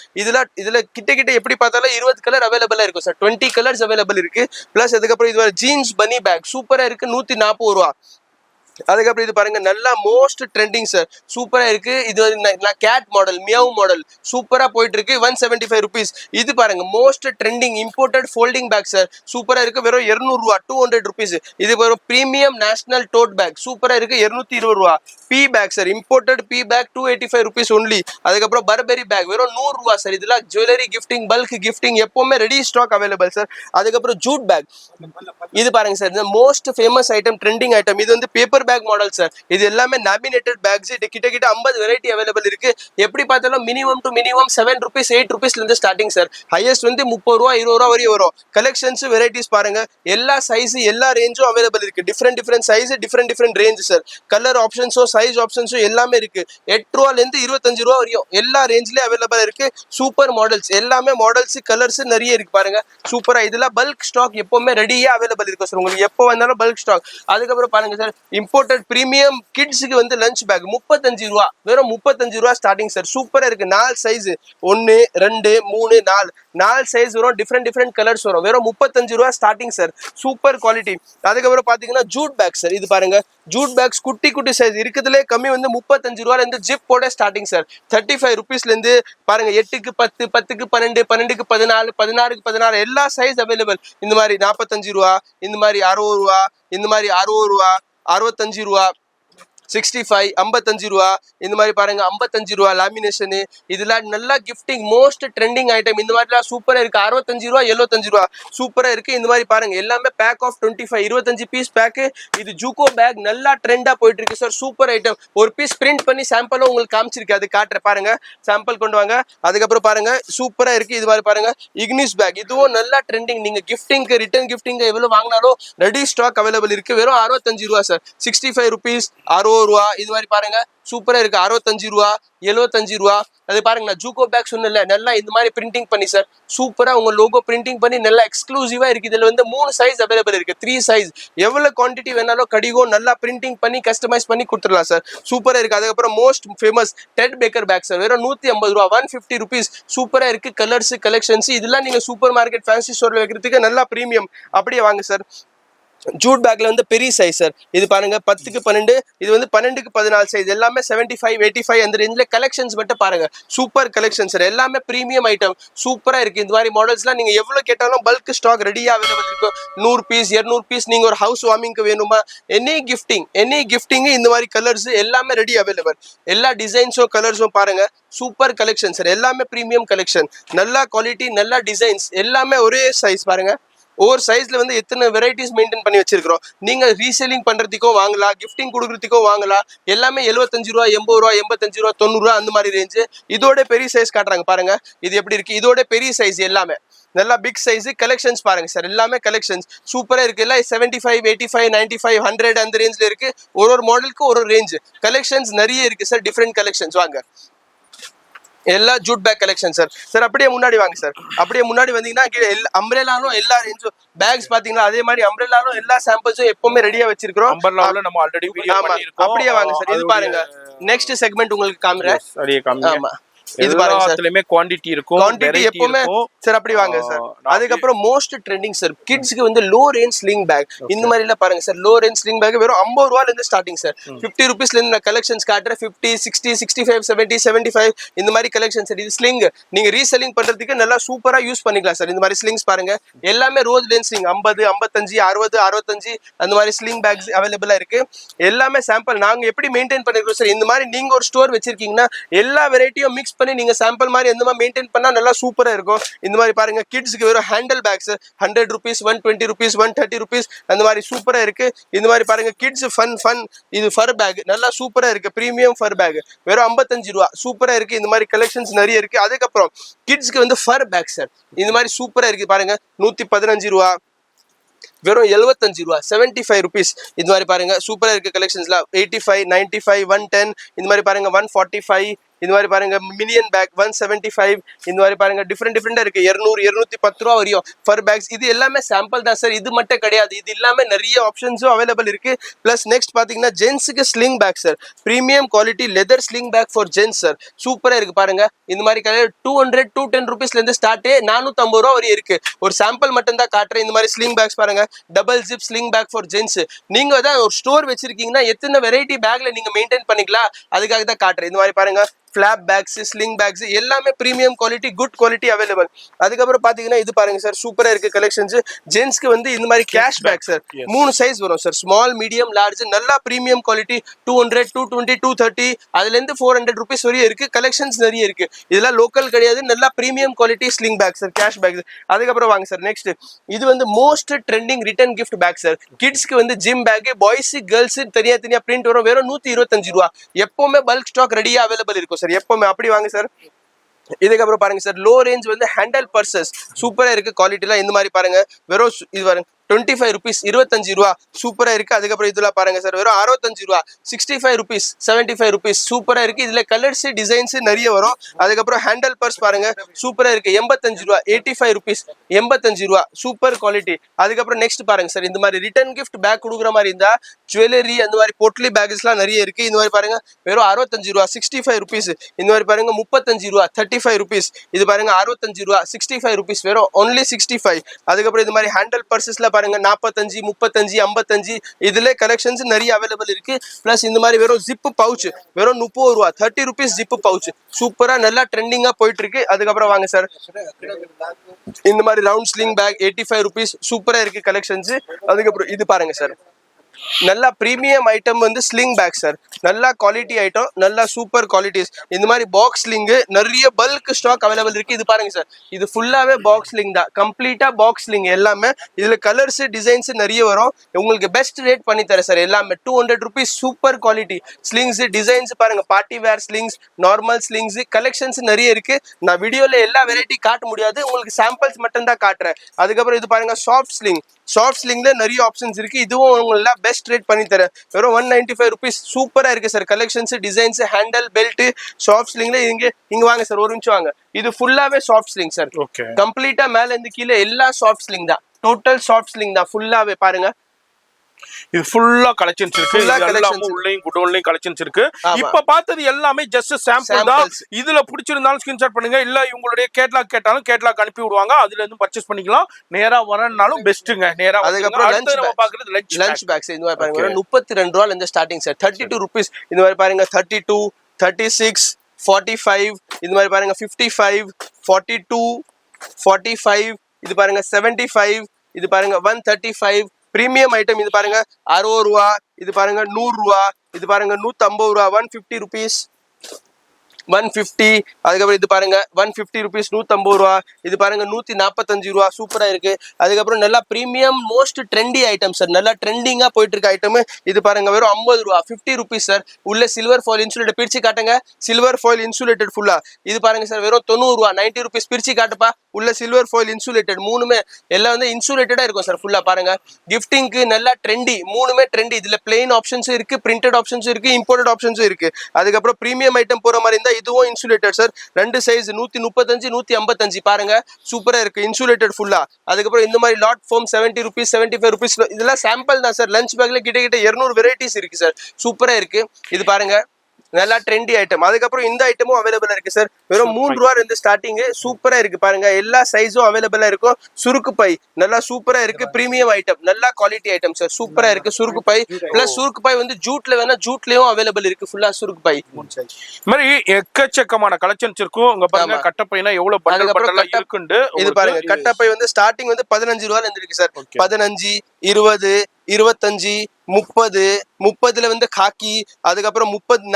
இதுல கிட்ட எப்படி பார்த்தாலும் 20 கலர் அவைலபிளா இருக்கும் சார். 20 கலர்ஸ் அவைலபிள் இருக்கு. பிளஸ் அதுக்கப்புறம் இது ஜீன்ஸ் பனி பேக் சூப்பரா இருக்கு 140 ரூபா. அதுக்கப்புறம் இது பாருங்க நல்லா மோஸ்ட் ட்ரெண்டிங் சார். சூப்பரா இருக்கு. இது கேட் மாடல் மியாவ் மாடல் சூப்பரா போயிட்டு இருக்கு. 175 ருபீஸ். இது பாருங்க most trending imported folding bag sir. சூப்பரா இருக்கு. வெறும் 200 ரூபா 200 ருபீஸ். இது வெறும் பிரீமியம் நேஷனல் டோட் பேக் சூப்பரா இருக்கு 220 ரூபா. B bag sir imported B bag 285 rupees only. அதுக்கப்புறம் பர்பெரி பேக் வெறும் 100 ரூபா சார். இதெல்லாம் ஜுவல்லரி கிஃப்டிங் பல்க் கிஃப்டிங் எப்பவுமே ரெடி ஸ்டாக் அவைலபிள் சார். அதுக்கப்புறம் ஜூட் பேக். இது பாருங்க சார் இந்த most famous item trending item. இது வந்து பேப்பர் பேக் மாடல் சார். இது எல்லாமே லேமினேட்டட் பேக்ஸ். இது கிட்ட 50 வெரைட்டி அவைலபிள் இருக்கு. எப்படி பார்த்தாலும் மினிமம் டு மினிமம் 7 ருபீஸ் 8 ருபீஸ்ல இருந்து ஸ்டார்டிங் சார். ஹையஸ்ட் வந்து 30 ரூபா 20 ரூபா வரையும் வரும். கலெக்ஷன்ஸ் வெரைட்டிஸ் பாருங்க. எல்லா சைஸ் எல்லா ரேஞ்சும் அவைலபிள் இருக்கு. Different size different range sir. Colour ஆப்ஷன்ஸும் சைஸ் ஆப்ஷன்ஸும் எல்லாமே இருக்கு. 8 ரூபால இருந்து 25 ரூபா வரையும் எல்லா ரேஞ்ச்லயும் அவைலபிளா இருக்கு. சூப்பர் மாடல்ஸ் எல்லாமே மாடல்ஸ் கலர்ஸ் நிறைய இருக்கு பாருங்க. சூப்பரா இதெல்லாம் பல்க் ஸ்டாக் எப்பவுமே ரெடியா அவைலபிள் இருக்கும் சார். உங்களுக்கு எப்போ வந்தாலும் பல்க் ஸ்டாக். அதுக்கப்புறம் பாருங்க சார் இம்போர்ட்டட் பிரீமியம் கிட்ஸுக்கு வந்து லஞ்ச் பேக் 35 ரூபா வெறும் 35 ரூபா ஸ்டார்டிங் சார். சூப்பரா இருக்கு. 4 சைஸ் 1 2 3 4 சைஸ் வரும். டிஃப்ரெண்ட் கலர்ஸ் வரும். வெறும் 35 ரூபா ஸ்டார்டிங் சார். Super quality. அதுக்கப்புறம் பாத்தீங்கன்னா ஜூட் பேக் சார். இது பாருங்க ஜூட் பேக்ஸ் குட்டி சைஸ் இருக்குதுல கம்மி வந்து 35 ரூபால இருந்து ஜிப் போட ஸ்டார்டிங் சார். 35 ருபீஸ்ல இருந்து பாருங்க 8க்கு 10 10க்கு 12 12க்கு 14 16க்கு 16 எல்லா சைஸ் அவைலபிள். இந்த மாதிரி 45 ரூபா இந்த மாதிரி 60 ரூபா இந்த மாதிரி 60 ரூபா 65 ரூபா 65 55 ரூபா இந்த மாதிரி பாருங்க 55 ரூபா லேமினேஷன். இதெல்லாம் நல்லா கிஃப்டிங் மோஸ்ட் ட்ரெண்டிங் ஐட்டம். இந்த மாதிரிலாம் சூப்பரா இருக்கு. 65 ரூபா 75 ரூபா சூப்பரா இருக்கு. இந்த மாதிரி பாருங்க எல்லாமே பேக் ஆஃப் 25 பீஸ் பேக்கு. இது ஜூகோ பேக் நல்லா ட்ரெண்டா போயிட்டு இருக்கு சார். Super item. ஒரு பீஸ் பிரிண்ட் பண்ணி சாம்பிளும் உங்களுக்கு காமிச்சிருக்கு. அது காட்டுறேன் பாருங்க. சாம்பிள் கொண்டு வாங்க. அதுக்கப்புறம் பாருங்க சூப்பரா இருக்கு. இது மாதிரி பாருங்க இக்னிஸ் பேக். இதுவும் நல்லா ட்ரெண்டிங். நீங்க கிஃப்டிங்க்கு ரிட்டர்ன் கிஃப்டிங் எவ்வளவு வாங்கினாலும் ரெடி ஸ்டாக் அவைலபிள் இருக்கு. வெறும் 65 ரூபா சார். 65 ருபீஸ் 60 ரூபா. இது மாதிரி பாருங்க சூப்பரா இருக்கு 65 ரூபா, 75 ரூபா. அது பாருங்க நான் ஜூகோ பேக் சொன்னல, நல்லா இந்த மாதிரி பிரிண்டிங் பண்ணி சார் சூப்பரா உங்க லோகோ பிரிண்டிங் பண்ணி நல்லா எக்ஸ்க்ளூசிவா இருக்கு. இதுல வந்து 3 சைஸ் அவைலபிள் இருக்கு, 3 சைஸ். எவ்வளவு குவான்டிட்டி வேணாலும் கடிகோ நல்லா பிரிண்டிங் பண்ணி கஸ்டமைஸ் பண்ணி கொடுத்துடலாம் சார். சூப்பரா இருக்கு. அதுக்கப்புறம் most famous Ted Baker bag sir, வெறும் 150 ரூபா, 150 ருபீஸ். சூப்பரா இருக்கு. கலர்ஸ் கலெக்ஷன்ஸ் இதெல்லாம் நீங்க சூப்பர் மார்க்கெட் ஃபேன்சி ஸ்டோர்ல வைக்கிறதுக்கு நல்லா பிரீமியம். அப்படியே வாங்க சார். ஜூட் பேக்ல வந்து பெரிய சைஸ் சார். இது பாருங்க 10க்கு 12, இது வந்து 12க்கு 14 சைஸ். எல்லாமே 75 85 அந்த ரேஞ்சில் கலெக்ஷன்ஸ் மட்டும் பாருங்க. சூப்பர் கலெக்ஷன் சார், எல்லாமே பிரீமியம் ஐட்டம். சூப்பரா இருக்கு. இந்த மாதிரி மாடல்ஸ்லாம் நீங்க எவ்வளவு கேட்டாலும் பல்க் ஸ்டாக் ரெடியா அவைலபிள் இருக்கும். 100 பீஸ் 200 பீஸ் நீங்க ஒரு ஹவுஸ் வார்மிங்க்கு வேணுமா, எனி கிஃப்டிங் இந்த மாதிரி கலர்ஸ் எல்லாமே ரெடி அவைலபிள். எல்லா டிசைன்ஸும் கலர்ஸும் பாருங்க. சூப்பர் கலெக்ஷன் சார், எல்லாமே பிரீமியம் கலெக்ஷன். நல்ல குவாலிட்டி, நல்ல டிசைன்ஸ், எல்லாமே ஒரே சைஸ் பாருங்க. ஒவ்வொரு சைஸ்ல வந்து எத்தனை வெரைட்டிஸ் மெயின்டைன் பண்ணி வச்சிருக்கிறோம். நீங்க ரீசேலிங் பண்றதுக்கோ வாங்கலாம், கிஃப்டிங் கொடுக்கறதுக்கோ வாங்கலாம். எல்லாமே 75 ரூபா, 80 ரூபா, 85 ரூபா, 90 ரூபா அந்த மாதிரி ரேஞ்சு. இதோட பெரிய சைஸ் காட்டுறாங்க பாருங்க. இது எப்படி இருக்கு, இதோட பெரிய சைஸ் எல்லாமே நல்லா பிக் சைஸ். கலெக்ஷன்ஸ் பாருங்க சார், எல்லாமே கலெக்ஷன்ஸ் சூப்பரா இருக்கு. எல்லாம் 75 85 95 100 அந்த ரேஞ்ச்ல இருக்கு. ஒரு மாடலுக்கு ஒரு ரேஞ்ச். கலெக்ஷன்ஸ் நிறைய இருக்கு சார், டிஃப்ரெண்ட் கலெக்ஷன்ஸ். வாங்க, எல்லா jute bag collection sir. Sir அப்படியே முன்னாடி வாங்க சார். அப்படியே முன்னாடி வந்தீங்கன்னா அம்ப்ரெல்லாலும் எல்லா ரேஞ்சும் பேக்ஸ் பாத்தீங்கன்னா அதே மாதிரி அம்ப்ரெல்லாலும் எல்லா சாம்பிள்ஸும் எப்பவுமே ரெடியா வச்சிருக்கிறோம். அம்பர்லாவுல நம்ம ஆல்ரெடி வீடியோ பண்ணிருக்கோம். அப்படியே வாங்க சார். இது பாருங்க, நெக்ஸ்ட் செக்மெண்ட் உங்களுக்கு காமிறேன். ஆமா, இது பாருங்க சார். எல்லாத்துலயுமே குவாண்டிட்டி இருக்கும், குவாண்டிட்டி எப்பவுமே சார். அப்படி வாங்க சார். அதுக்கப்புறம் மோஸ்ட் ட்ரெண்டிங் சார், கிட்ஸ்க்கு வந்து லோ ரேஞ்ச் ஸ்லிங் பேக். இந்த மாதிரி எல்லாம் பாருங்க sir. Low range sling bag வெறும் 50 ரூபாயில இருந்து ஸ்டார்டிங் சார். 50 ருபீஸ்ல இருந்து நான் கலெக்ஷன்ஸ் காட்டுறேன். 50 60 65 70 75 இந்த மாதிரி கலெக்ஷன் சார். இது ஸ்லிங் நீங்க ரீசெல்லிங் பண்றதுக்கு நல்லா சூப்பரா யூஸ் பண்ணிக்கலாம் சார். இந்த மாதிரி ஸ்லிங்ஸ் பாருங்க. எல்லாமே ரோஸ் ரேஞ்ச் ஸ்லிங் 50 55 60 65 அந்த மாதிரி ஸ்லிங் பேக்ஸ் அவைலபிளா இருக்கு. எல்லாமே சாம்பிள் நாங்க எப்படி மெயின்டைன் பண்ணிருக்கோம் சார். இந்த மாதிரி நீங்க ஒரு ஸ்டோர் வச்சிருக்கீங்கன்னா எல்லா வெரைட்டியும் மிக்ஸ் பண்ணி நீங்க சாம்பிள் மாதிரி எந்த மாதிரி மெயின்டைன் பண்ணா நல்லா சூப்பரா இருக்கும். இந்த மாதிரி பாருங்க, கிட்ஸ்க்கு வெறும் handle bags 100 rupees, 120 rupees, 130 rupees அந்த மாதிரி சூப்பரா இருக்கு. இந்த மாதிரி பாருங்க, கிட்ஸ் ஃபன் இது ஃபர் பேக் நல்லா சூப்பரா இருக்கு. பிரீமியம் ஃபர் பேக் வெறும் 55 ரூபா. சூப்பரா இருக்கு. இந்த மாதிரி கலெக்ஷன்ஸ் நிறைய இருக்கு. அதுக்கப்புறம் கிட்ஸ்க்கு வந்து ஃபர் பேக் சார் இந்த மாதிரி சூப்பரா இருக்கு பாருங்க. 115 ரூபா, வெறும் 75 ரூபா, 75 ருபீஸ். இது மாதிரி பாருங்க சூப்பரா இருக்கு. கலெக்ஷன்ஸ்லாம் 85 95 110 இந்த மாதிரி பாருங்க. 145 இந்த மாதிரி பாருங்க. மினியன் பேக் 175 இந்த மாதிரி பாருங்க. டிஃப்ரெண்டா இருக்கு. 200 210 ரூபா வரையும் ஃபர் பேக்ஸ். இது எல்லாமே சாம்பிள் தான் சார், இது மட்டும் கிடையாது. இது இல்லாம நிறைய ஆப்ஷன்ஸும் அவைலபிள் இருக்கு. பிளஸ் நெக்ஸ்ட் பாத்தீங்கன்னா ஜென்ஸுக்கு sling bag sir. Premium quality leather sling bag for gents sir. சூப்பரா இருக்கு பாருங்க. இந்த மாதிரி 200 210 ருபீஸ்ல இருந்து ஸ்டார்ட் 450 ரூபா வரையும் இருக்கு. ஒரு சாம்பிள் மட்டும் தான் காட்டுறேன். இந்த மாதிரி ஸ்லிங் பேக்ஸ் பாருங்க. Double zip sling bag for gents. நீங்க தான் ஒரு ஸ்டோர் வச்சிருக்கீங்கன்னா எத்தனை வெரைட்டி பேக்ல நீங்க மெயின்டைன் பண்ணிக்கலாம், அதுக்காக தான் காட்டுறேன். இந்த மாதிரி பாருங்க, ஃபிளாப் பேக்ஸ், ஸ்லிங் பேக்ஸ் எல்லாமே premium quality, good quality available. அதுக்கப்புறம் பாத்தீங்கன்னா இது பாருங்க சார், சூப்பரா இருக்கு கலெக்ஷன்ஸ். ஜென்ஸ்க்கு வந்து இந்த மாதிரி கேஷ் பேக் சார். 3 சைஸ் வரும் சார், ஸ்மால் மீடியம் லார்ஜ். நல்லா பிரீமியம் குவாலிட்டி 200 220 230 அதுல இருந்து 400 ருபீஸ் வரையும் இருக்கு. கலெக்ஷன்ஸ் நிறைய இருக்கு. இதெல்லாம் லோக்கல் கிடையாது, நல்லா premium quality sling bag sir, cash back. அதுக்கப்புறம் வாங்க சார் நெக்ஸ்ட். இது வந்து most trending return gift bag sir. கிட்ஸ்க்கு வந்து ஜிம் பேக், பாய்ஸ் கேர்ள்ஸ் தனியா பிரிண்ட் வரும். வெறும் 125 ரூபா. எப்பவுமே பல்க் ஸ்டாக் ரெடியா அவைலபிள் இருக்கும் சார் எப்பவுமே. அப்படி வாங்க சார். இதுக்கப்புறம் பாருங்க சார், லோ ரேஞ்ச் வந்து ஹேண்டல் பர்சஸ் சூப்பரா இருக்கு. குவாலிட்டிலாம் இந்த மாதிரி பாருங்க. வெறும் இது பாருங்க 25 ருபீஸ், 25 ரூபா. சூப்பரா இருக்கு. அதுக்கப்புறம் இதெல்லாம் பாருங்க சார், வெறும் 65 ரூபா, 65 ருபீஸ், 75 ருபீஸ். சூப்பரா இருக்கு. இதுல கலர்ஸ் டிசைன்ஸ் நிறைய வரும். அதுக்கப்புறம் ஹேண்டல் பர்ஸ் பாருங்க, சூப்பரா இருக்கு. 85 ரூபா, 85 ருபீஸ், 85 ரூபா. Super quality. அதுக்கப்புறம் நெக்ஸ்ட் பாருங்க சார், இந்த மாதிரி ரிட்டர்ன் கிஃப்ட் பேக் கொடுக்குற மாதிரி இருந்தா ஜுவல்லரி அந்த மாதிரி பொட்லி பேக்ஸ்லாம் நிறைய இருக்கு. இந்த மாதிரி பாருங்க, வெறும் 65 ரூபா, 65 ருபீஸ். இந்த மாதிரி பாருங்க 35 ரூபா, 35 ருபீஸ். இது பாருங்க 65 ரூபா, 65 ருபீஸ், வெறும் ஒன்லி 65. அதுக்கப்புறம் இது மாதிரி ஹேண்டல் பர்சஸ்ல பாருங்க 45 35 55 இதுல கலெக்ஷன்ஸ் நிறைய அவைலபிள் இருக்கு. பிளஸ் இந்த மாதிரி வெறும் ஜிப் பவுச் வெறும் 30 ரூபா, 30 ருபீஸ் ஜிப் பவுச். சூப்பரா நல்லா ட்ரெண்டிங்கா போயிட்டு இருக்கு. அதுக்கப்புறம் வாங்க சார், இந்த மாதிரி ரவுண்ட் ஸ்லிங் பேக் 85 ருபீஸ். சூப்பரா இருக்கு கலெக்ஷன்ஸ். அதுக்கப்புறம் இது பாருங்க சார், நல்லா பிரீமியம் ஐட்டம் வந்து ஸ்லிங் பேக் சார். நல்லா குவாலிட்டி ஐட்டம், நல்லா சூப்பர் குவாலிட்டிஸ். இந்த மாதிரி பாக்ஸ் ஸ்லிங் நிறைய பல்க் ஸ்டாக் அவைலபிள் இருக்கு. இது பாருங்க சார், இது ஃபுல்லாவே பாக்ஸ் ஸ்லிங் தான், கம்ப்ளீட்டா பாக்ஸ் ஸ்லிங் எல்லாமே. இதுல கலர்ஸ் டிசைன்ஸ் நிறைய வரும். உங்களுக்கு பெஸ்ட் ரேட் பண்ணி தரேன் சார். எல்லாமே 200 rupees. Super quality slings, designs பாருங்க. Party wear slings, normal slings, collections நிறைய இருக்கு. நான் வீடியோல எல்லா வெரைட்டி காட்ட முடியாது, உங்களுக்கு சாம்பிள்ஸ் மட்டும் தான் காட்டுறேன். அதுக்கப்புறம் இது பாருங்க, சாஃப்ட் ஸ்லிங். சாஃப்ட் ஸ்லிங்ல நிறைய ஆப்ஷன்ஸ் இருக்கு. இதுவும் உங்களுக்கு பெஸ்ட் ரேட் பண்ணி தரேன். வெறும் 195 ருபீஸ். சூப்பரா இருக்கு sir collections designs handle belt soft ஸ்லிங்ல இங்க வாங்க சார் ஒரு நிமிஷம் வாங்க இது ஃபுல்லாவே சாஃப்ட் ஸ்லிங் சார் ஓகே கம்ப்ளீட்டா மேல இருந்து கீழே எல்லா சாஃப்ட் ஸ்லிங் தான் டோட்டல் சாஃப்ட் ஸ்லிங் தான் ஃபுல்லாவே பாருங்க இது ஃபுல்லா கலெக்ஷன்ஸ் இருக்கு Full-ஆ இது எல்லாமே collections உள்ளேயும் குடோன்லயும் கலெக்ஷன்ஸ் இருக்கு ஆமா. இப்ப பார்த்தது எல்லாமே ஜஸ்ட் சாம்பிள் தான் Samples. இதுல பிடிச்சிருந்தாலும் ஸ்கிரீன்ஷாட் பண்ணுங்க இல்ல இவங்களுடைய கேட்லாக் கேட்டாலும் கேட்லாக் அனுப்பி விடுவாங்க அதுல இருந்து பர்ச்சேஸ் பண்ணிக்கலாம் நேரா வரனாலும் பெஸ்ட்டுங்க நேரா அதுக்கப்புறம் அடுத்து lunch நம்ம bag. பாக்குறது லஞ்ச் பேக்ஸ் இந்த மாதிரி பாருங்க Okay. வெறும் 32 ரூபாயில இருந்து ஸ்டார்டிங் சார் 32 ருபீஸ் இந்த மாதிரி பாருங்க 32 36 45 இந்த மாதிரி பாருங்க 55 42 45 இது பாருங்க 75 இது பாருங்க 135 பிரீமியம் ஐட்டம் இது பாருங்க 60 ரூபா இது பாருங்க 100 ரூபா இது பாருங்க 150 ரூபா 150 ருபீஸ் 150 அதுக்கப்புறம் இது பாருங்க 150 ருபீஸ் 150 ரூபா இது பாருங்க 145 ரூபா சூப்பரா இருக்கு அதுக்கப்புறம் நல்லா premium most trendy item sir நல்லா ட்ரெண்டிங்கா போயிட்டு இருக்க ஐட்டம் இது பாருங்க வெறும் 50 ரூபா 50 ருபீஸ் சார் உள்ள சில்வர் ஃபாயில் இன்சுலேட்டட் பிரிச்சு காட்டுங்க சில்வர் ஃபாயில் இன்சுலேட்டட் ஃபுல்லா இது பாருங்க சார் வெறும் 90 ரூபா 90 ருபீஸ் பிரிச்சு காட்டுப்பா உள்ள சில்வர் ஃபாயில் இன்சுலேட்டட் மூணுமே எல்லாம் வந்து இன்சுலேட்டடா இருக்கும் சார் ஃபுல்லா பாருங்க கிஃப்டிங்க்கு நல்லா ட்ரெண்டி மூணுமே ட்ரெண்டி இதுல பிளெயின் ஆப்ஷன்ஸும் இருக்கு பிரிண்டட் ஆப்ஷன்ஸும் இருக்கு இம்போர்ட்டட் ஆப்ஷன்ஸும் இருக்கு அதுக்கப்புறம் பிரீமியம் ஐட்டம் போற மாதிரி இருந்தா இதுவும் இன்சுலேட்டட் சார் ரெண்டு சைஸ் 135 155 பாருங்க சூப்பரா இருக்கு இன்சுலேட்டட் ஃபுல்லா அதுக்கப்புறம் இந்த மாதிரி லாட் ஃபோம் 70 ருபீஸ் 75 ருபீஸ் இதெல்லாம் சாம்பிள் தான் சார் லஞ்ச் பேக்ல கிட்ட 200 வெரைட்டிஸ் இருக்கு சார் சூப்பரா இருக்கு இது பாருங்க நல்லா ட்ரெண்டி ஐட்டம் அதுக்கப்புறம் இந்த ஐட்டமும் அவைலபிளா இருக்கு சார் வெறும் 3 ரூபா இருந்து ஸ்டார்டிங் சூப்பரா இருக்கு பாருங்க எல்லா சைஸும் அவைலபிளா இருக்கும் சுருக்கு பை நல்லா சூப்பரா இருக்கு பிரீமியம் ஐட்டம் நல்லா குவாலிட்டி ஐட்டம் சார் சூப்பரா இருக்கு சுருக்கு பை பிளஸ் சுருக்கு பை வந்து ஜூட்ல வேணா ஜூட்லயும் அவைலபிள் இருக்கு ஃபுல்லா சுருக்கு பை இந்த மாதிரி எக்கச்சக்கமான கலெக்ஷன்ஸ் இருக்கும் உங்க பாருங்க ஆமா. கட்டப்பைனா எவ்வளவு பண்டல் அதுக்கப்புறம் பண்டலா இருக்குண்டு இது பாருங்க கட்டப்பை வந்து ஸ்டார்டிங் வந்து 15 ரூபாயில இருந்து இருக்கு சார் Okay. 15 20 25 30 30ல வந்து காக்கி அதுக்கப்புறம் 30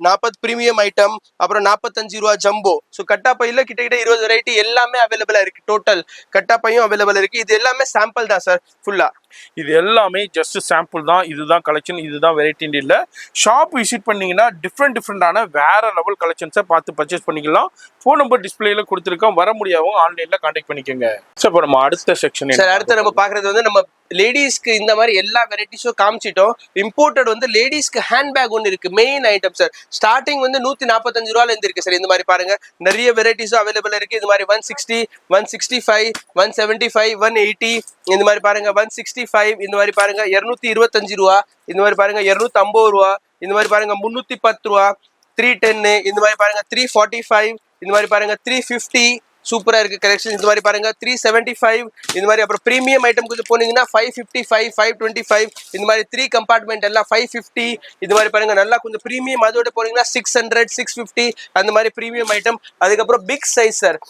40 பிரீமியம் ஐட்டம் அப்புறம் 45 ரூபா ஜம்போ ஸோ கட்டாப்பையில கிட்ட 20 வெரைட்டி எல்லாமே அவைலபிளா இருக்கு டோட்டல் கட்டாப்பையும் அவைலபிள் இருக்கு இது எல்லாமே சாம்பிள் தான் சார் ஃபுல்லா இது எல்லாமே ஜஸ்ட் சாம்பிள் தான் இதுதான் கலெக்ஷன் இதுதான் வெரைட்டி இல்ல ஷாப் விசிட் பண்ணீங்கன்னா டிஃப்ரெண்டான வேற லெவல் கலெக்ஷன்ஸை பார்த்து பர்ச்சேஸ் பண்ணிக்கலாம் ஃபோன் நம்பர் டிஸ்பிளேல கொடுத்துருக்கோம் வர முடியாதவங்க ஆன்லைன்ல கான்டாக்ட் பண்ணிக்கோங்க சார் இப்போ நம்ம அடுத்த செக்ஷன் சார் அடுத்து நம்ம பாக்குறது வந்து நம்ம லேடிஸ்க்கு இந்த மாதிரி எல்லா வெரைட்டிஸும் காமிச்சிட்டோம் இம்போர்ட்டட் வந்து லேடிஸ்க்கு ஹேண்ட்பேக் ஒன்று இருக்கு மெயின் ஐட்டம் சார் ஸ்டார்டிங் வந்து 145 ரூபாயில இருந்து இருக்கு சார் இந்த மாதிரி பாருங்க நிறைய வெரைட்டிஸும் அவைலபிள் இருக்கு இது மாதிரி 160 165 175 180 இந்த மாதிரி பாருங்க 165 இந்த மாதிரி பாருங்க 225 ரூபா இந்த மாதிரி பாருங்க 250 ரூபா இந்த மாதிரி பாருங்க 310 ரூபா 310 இந்த மாதிரி பாருங்க 345 இந்த மாதிரி பாருங்க 350 சூப்பரா இருக்கு கலெக்ஷன் இந்த மாதிரி பாருங்க 375 இந்த மாதிரி அப்புறம் பிரீமியம் ஐட்டம் கொஞ்சம் போனீங்கன்னா 555 525 இந்த மாதிரி 3 கம்பார்ட்மெண்ட் எல்லாம் 550 இது மாதிரி பாருங்க நல்லா கொஞ்சம் பிரீமியம் அதோட போனீங்கன்னா 600 650 அந்த மாதிரி பிரீமியம் ஐட்டம் அதுக்கப்புறம் பிக் சைஸ் சார்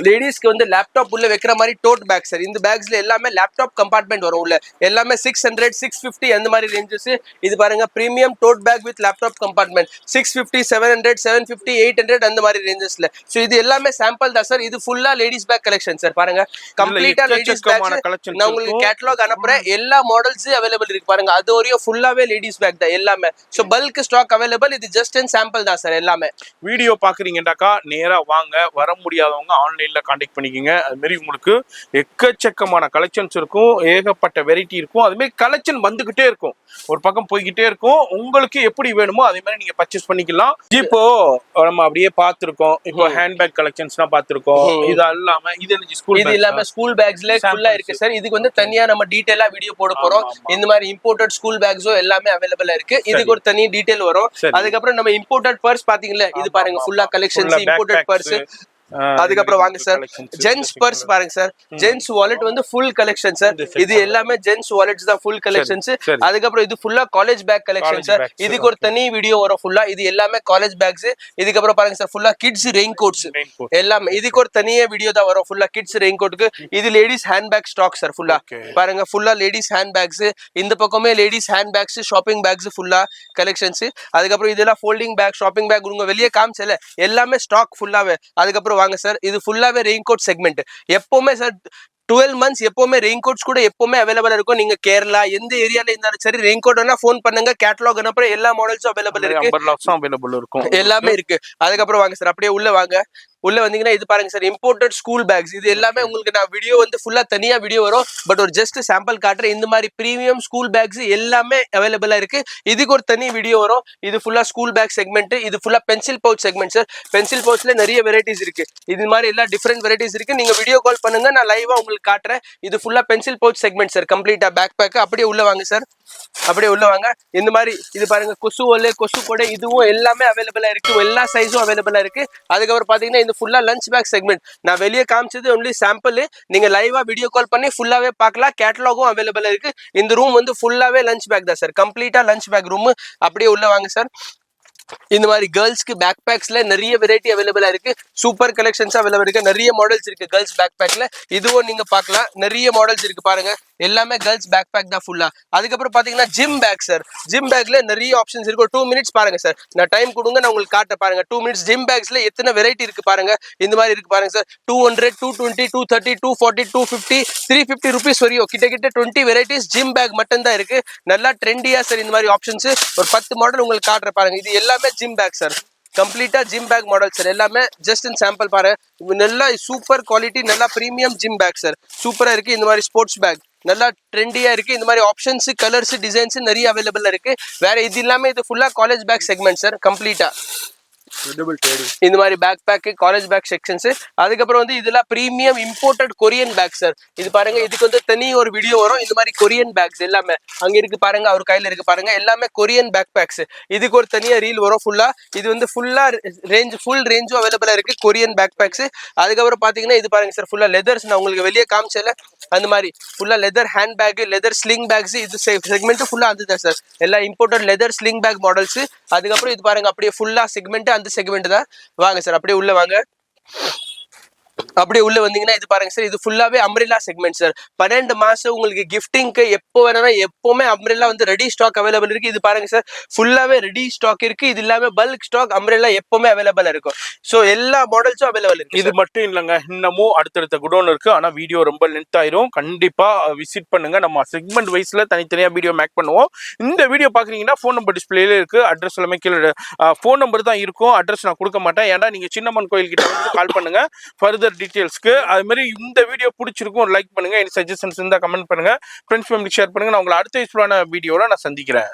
லேடிஸ்க்கு வந்து லேப்டாப் உள்ள வைக்கிற மாதிரி டோட் பேக் சார் இந்த பேக்ஸ்ல எல்லாமே லேப்டாப் கம்பார்ட்மெண்ட் வரும் உள்ள எல்லாமே 600 650 அந்த மாதிரி ரேஞ்சஸ் இது பாருங்க premium tote bag with laptop compartment 650 700 750 800 அந்த மாதிரி ரேஞ்சஸ்ல சோ இது எல்லாமே சாம்பிள் தான் சார் இது ஃபுல்லா லேடிஸ் பேக் கலெக்ஷன் சார் பாருங்க கம்ப்ளீட்டா லேடிஸ் பேக் நான் உங்களுக்கு கேட்டலாக் அனுப்புறேன் எல்லா மாடல்ஸ் அவைலபிள் இருக்கு பாருங்க அது வரையும் ஃபுல்லாவே லேடிஸ் பேக் தான் எல்லாமே சோ பல்க் ஸ்டாக் அவைலபிள் இது ஜஸ்ட் அண்ட் சாம்பிள் தான் சார் எல்லாமே வீடியோ பாக்குறீங்கன்னாக்கா நேரா வாங்க வர முடியாதவங்க ஆன்லைன்ல கான்டாக்ட் பண்ணிக்கோங்க அது மாதிரி உங்களுக்கு எக்கச்சக்கமான கலெக்ஷன்ஸ் இருக்கும் ஏகப்பட்ட வெரைட்டி இருக்கும் அது மாதிரி கலெக்ஷன் வந்துகிட்டே இருக்கும் ஒரு பக்கம் போய்கிட்டே இருக்கும் உங்களுக்கு எப்படி வேணுமோ அதே மாதிரி நீங்க பர்ச்சேஸ் பண்ணிக்கலாம் இப்போ நம்ம அப்படியே பார்த்திருக்கோம் இப்போ ஹேண்ட்பேக் கலெக்ஷன்ஸ்லாம் பார்த்திருக்கோம் இது இல்லாம இது ஸ்கூல் இது இல்லாம ஸ்கூல் பேக்ஸ்ல ஃபுல்லா இருக்கு சார் இதுக்கு வந்து தனியா நம்ம டீடைலா வீடியோ போட போறோம் இந்த மாதிரி இம்போர்ட்டட் ஸ்கூல் பேக்ஸோ எல்லாமே அவைலபிளா இருக்கு இதுக்கு ஒரு தனி டீடைல் வரும் அதுக்கப்புறம் நம்ம இம்போர்ட்டட் பர்ஸ் பாத்தீங்களா இது பாருங்க ஃபுல்லா கலெக்ஷன்ஸ் இம்போர்ட்டட் பர்ஸ் அதுக்கப்புறம் வாங்க சார் ஜென்ஸ் பர்ஸ் பாருங்க சார் ஜென்ஸ் வாலெட் வந்து ஃபுல் கலெக்ஷன் சார் இது எல்லாமே ஜென்ஸ் வாலெட்ஸ் தான் ஃபுல் கலெக்ஷன்ஸ் அதுக்கப்புறம் இது ஃபுல்லா காலேஜ் பேக் கலெக்ஷன் சார் இதுக்கு ஒரு தனி வீடியோ வரும் ஃபுல்லா இது எல்லாமே காலேஜ் பேக்ஸ் இதுக்கப்புறம் பாருங்க சார் ஃபுல்லா கிட்ஸ் ரெயின் கோட்ஸ் எல்லாமே இதுக்கு ஒரு தனியே வீடியோ தான் வரும் ஃபுல்லா கிட்ஸ் ரெயின் கோட்டுக்கு இது ladies hand bag stock sir ஃபுல்லா பாருங்க ஃபுல்லா லேடிஸ் ஹேண்ட் பேக்ஸ் இந்த பக்கமே ladies hand bags shopping bags ஃபுல்லா கலெக்ஷன்ஸ் அதுக்கப்புறம் இதெல்லாம் ஃபோல்டிங் பேக் ஷாப்பிங் பேக் உங்க வெளியே காமிச்சல எல்லாமே ஸ்டாக் ஃபுல்லாவே அதுக்கப்புறம் வாங்க சார் இது ஃபுல்லாவே ரெயின் கோட் செக்மெண்ட் எப்பவுமே சார் 12 months எப்பவுமே ரெயின் கோட்ஸ் கூட எப்பவுமே அவைலபிளா இருக்கும். நீங்க கேரளா எந்த ஏரியால இருந்தாலும் சரி ரெயின் கோட் வேணா ஃபோன் பண்ணுங்க, கேட்டலாக் அனுப்புற எல்லா மாடல்ஸும் அவைலபிள் இருக்கு, அம்பர்லாஸும் அவைலபிள் இருக்கும், எல்லாமே இருக்கு. அதுக்கப்புறம் வாங்க சார் அப்படியே உள்ள வாங்க. உள்ள வந்தீங்கன்னா இது பாருங்க சார், இம்போர்ட்டட் ஸ்கூல் பேக்ஸ். இது எல்லாமே உங்களுக்கு நான் வீடியோ வந்து ஃபுல்லா தனியா வீடியோ வரும், பட் ஒரு ஜஸ்ட் சாம்பிள் காட்டுறேன். இந்த மாதிரி பிரீமியம் ஸ்கூல் பேக்ஸ் எல்லாமே அவைலபிளா இருக்கு. இதுக்கு ஒரு தனி வீடியோ வரும். இது ஃபுல்லா ஸ்கூல் பேக் செக்மெண்ட், இது ஃபுல்லா pencil pouch segment sir. Pencil பவுச்ல நிறைய வெரைட்டிஸ் இருக்கு. இது மாதிரி எல்லா டிஃப்ரெண்ட் வெரைட்டிஸ் இருக்கு. நீங்க வீடியோ கால் பண்ணுங்க, நான் லைவா உங்களுக்கு காட்டுறேன். இது ஃபுல்லா பென்சில் பவுச் செக்மெண்ட் சார், கம்ப்ளீட்டா பேக் பேக். அப்படியே உள்ள வாங்க சார், அப்படியே உள்ள வாங்க. இந்த மாதிரி இது பாருங்க, கொசு ஒல்லே, கொசு கொடை, இதுவும் எல்லாமே அவைலபிளா இருக்கு, எல்லா சைஸும் அவைலபிளா இருக்கு. அதுக்கப்புறம் பாத்தீங்கன்னா இது ஃபுல்லா லஞ்ச் பேக் செக்மெண்ட். நான் வெளியே காமிச்சது ஒன்லி சாம்பிள், நீங்க லைவா வீடியோ கால் பண்ணி ஃபுல்லாவே பார்க்கலாம். கேட்டலாகும் அவைலபிளா இருக்கு. இந்த ரூம் வந்து ஃபுல்லாவே லஞ்ச் பேக் தான் சார், கம்ப்ளீட்டா லஞ்ச் பேக் ரூம். அப்படியே உள்ள வாங்க சார். இந்த மாதிரி கேர்ள்ஸ்க்கு பேக் பேக்ஸ்ல நிறைய வெரைட்டி அவைலபிளா இருக்கு, சூப்பர் கலெக்ஷன்ஸ் அவைலபிள் இருக்கு, நிறைய மாடல்ஸ் இருக்கு கேர்ள்ஸ் பேக் பேக்ல. இதுவும் நீங்க பார்க்கலாம், நிறைய மாடல்ஸ் இருக்கு பாருங்க, எல்லாமே கேர்ள்ஸ் பேக் பேக் தான் ஃபுல்லா. அதுக்கப்புறம் பாத்தீங்கன்னா ஜிம் பேக் சார். ஜிம் பேக்ல நிறைய ஆப்ஷன்ஸ் இருக்கு. 2 மினிட்ஸ் பாருங்க சார், நான் டைம் கொடுங்க, நான் உங்களுக்கு காட்ட பாருங்க. 2 மினிட்ஸ். ஜிம் பேக்ஸ்ல எத்தனை வெரைட்டி இருக்கு பாருங்க. இந்த மாதிரி இருக்கு பாருங்க சார், 200, 220, 230, 240, 250, 350 ருபீஸ் வரையும் கிட்ட 20 வெரைட்டிஸ் ஜிம் பேக் மட்டும் தான் இருக்கு. நல்லா ட்ரெண்டியா சார். இந்த மாதிரி ஆப்ஷன்ஸ் ஒரு 10 மாடல் உங்களுக்கு காட்டுற பாருங்க. இது எல்லாமே ஜிம் பேக் சார், கம்ப்ளீட்டா ஜிம் பேக் மாடல் சார். எல்லாமே ஜஸ்ட் இன் சாம்பிள் பாருங்க. நல்லா சூப்பர் குவாலிட்டி, நல்லா பிரீமியம் ஜிம் பேக் சார், சூப்பரா இருக்கு. இந்த மாதிரி ஸ்போர்ட்ஸ் பேக் நல்லா ட்ரெண்டியா இருக்கு. இந்த மாதிரி ஆப்ஷன்ஸ், கலர்ஸ், டிசைன்ஸ் நிறைய அவைலபிள் இருக்கு. வேற இது இல்லாம இது ஃபுல்லா காலேஜ் பேக் செக்மெண்ட் சார், கம்ப்ளீட்டா இந்த மாதிரி bag bag, college bag sections. அதுக்கப்புறம் வந்து இதெல்லாம் premium imported Korean bag sir. இது பாருங்க, இதுக்கு வந்து தனி ஒரு வீடியோ வரும். இந்த மாதிரி கொரியன் பேக்ஸ் எல்லாமே அங்க இருக்கு பாருங்க, அவர் கையில இருக்கு பாருங்க, எல்லாமே கொரியன் பேக் பேக்ஸ். இதுக்கு ஒரு தனியா ரீல் வரும் ஃபுல்லா. இது வந்து ஃபுல்லா ரேஞ்ச், ஃபுல் ரேஞ்சும் அவைலபிளா இருக்கு கொரியன் பேக் பேக்ஸ். அதுக்கப்புறம் பாத்தீங்கன்னா இது பாருங்க சார், ஃபுல்லா லெதர்ஸ். நான் உங்களுக்கு வெளியே காமிச்சல அந்த மாதிரி ஃபுல்லா leather hand bag, leather sling packs. இது செக்மெண்ட் ஃபுல்லா அதுதான் சார், எல்லா imported leather sling back models. அதுக்கப்புறம் இது பாருங்க, அப்படியே ஃபுல்லா செக்மெண்ட் அந்த செக்மெண்ட் தான். வாங்க சார், அப்படியே உள்ள வாங்க. அப்படியே உள்ள வந்தீங்கன்னா இது பாருங்க சார், இது ஃபுல்லாவே அம்ரெல்லா செக்மெண்ட் சார். 12 மாசம் உங்களுக்கு கிஃப்டிங்க்கு எப்போ வேணா எப்பவுமே அம்ரெல்லா வந்து ரெடி ஸ்டாக் அவைலபிள் இருக்கு. இது பாருங்க சார், ஃபுல்லாவே ரெடி ஸ்டாக் இருக்கு. இது இல்லாம பல்க் ஸ்டாக் அம்ரெல்லா எப்பவுமே அவைலபிள் இருக்கும். சோ எல்லா மாடல்ஸும் அவைலபிள் இருக்கு. இது மட்டும் இல்லைங்க, இன்னமும் அடுத்தடுத்த குடோன் இருக்கு. ஆனா வீடியோ ரொம்ப லென்த் ஆயிரும். கண்டிப்பா விசிட் பண்ணுங்க, நம்ம செக்மெண்ட் வைஸ்ல தனித்தனியா வீடியோ மேக் பண்ணுவோம். இந்த வீடியோ பாக்குறீங்கன்னா ஃபோன் நம்பர் டிஸ்பிளேல இருக்கு, அட்ரஸ் எல்லாமே கீழே ஃபோன் நம்பர் தான் இருக்கும், அட்ரஸ் நான் கொடுக்க மாட்டேன். ஏன்னா நீங்க சின்னம்மன் கோயில் கிட்ட வந்து கால் பண்ணுங்க ஃபர்தர் டீடைல்ஸ்க்கு. அது மாதிரி இந்த வீடியோ பிடிச்சிருக்கும் லைக் பண்ணுங்க, எனி சஜஷன்ஸ் இருந்தா கமெண்ட் பண்ணுங்க, ஃப்ரெண்ட்ஸ் ஃபேமிலி ஷேர் பண்ணுங்க. நான் உங்களை அடுத்த யூஸ்ஃபுல்லான வீடியோல நான் சந்திக்கிறேன்.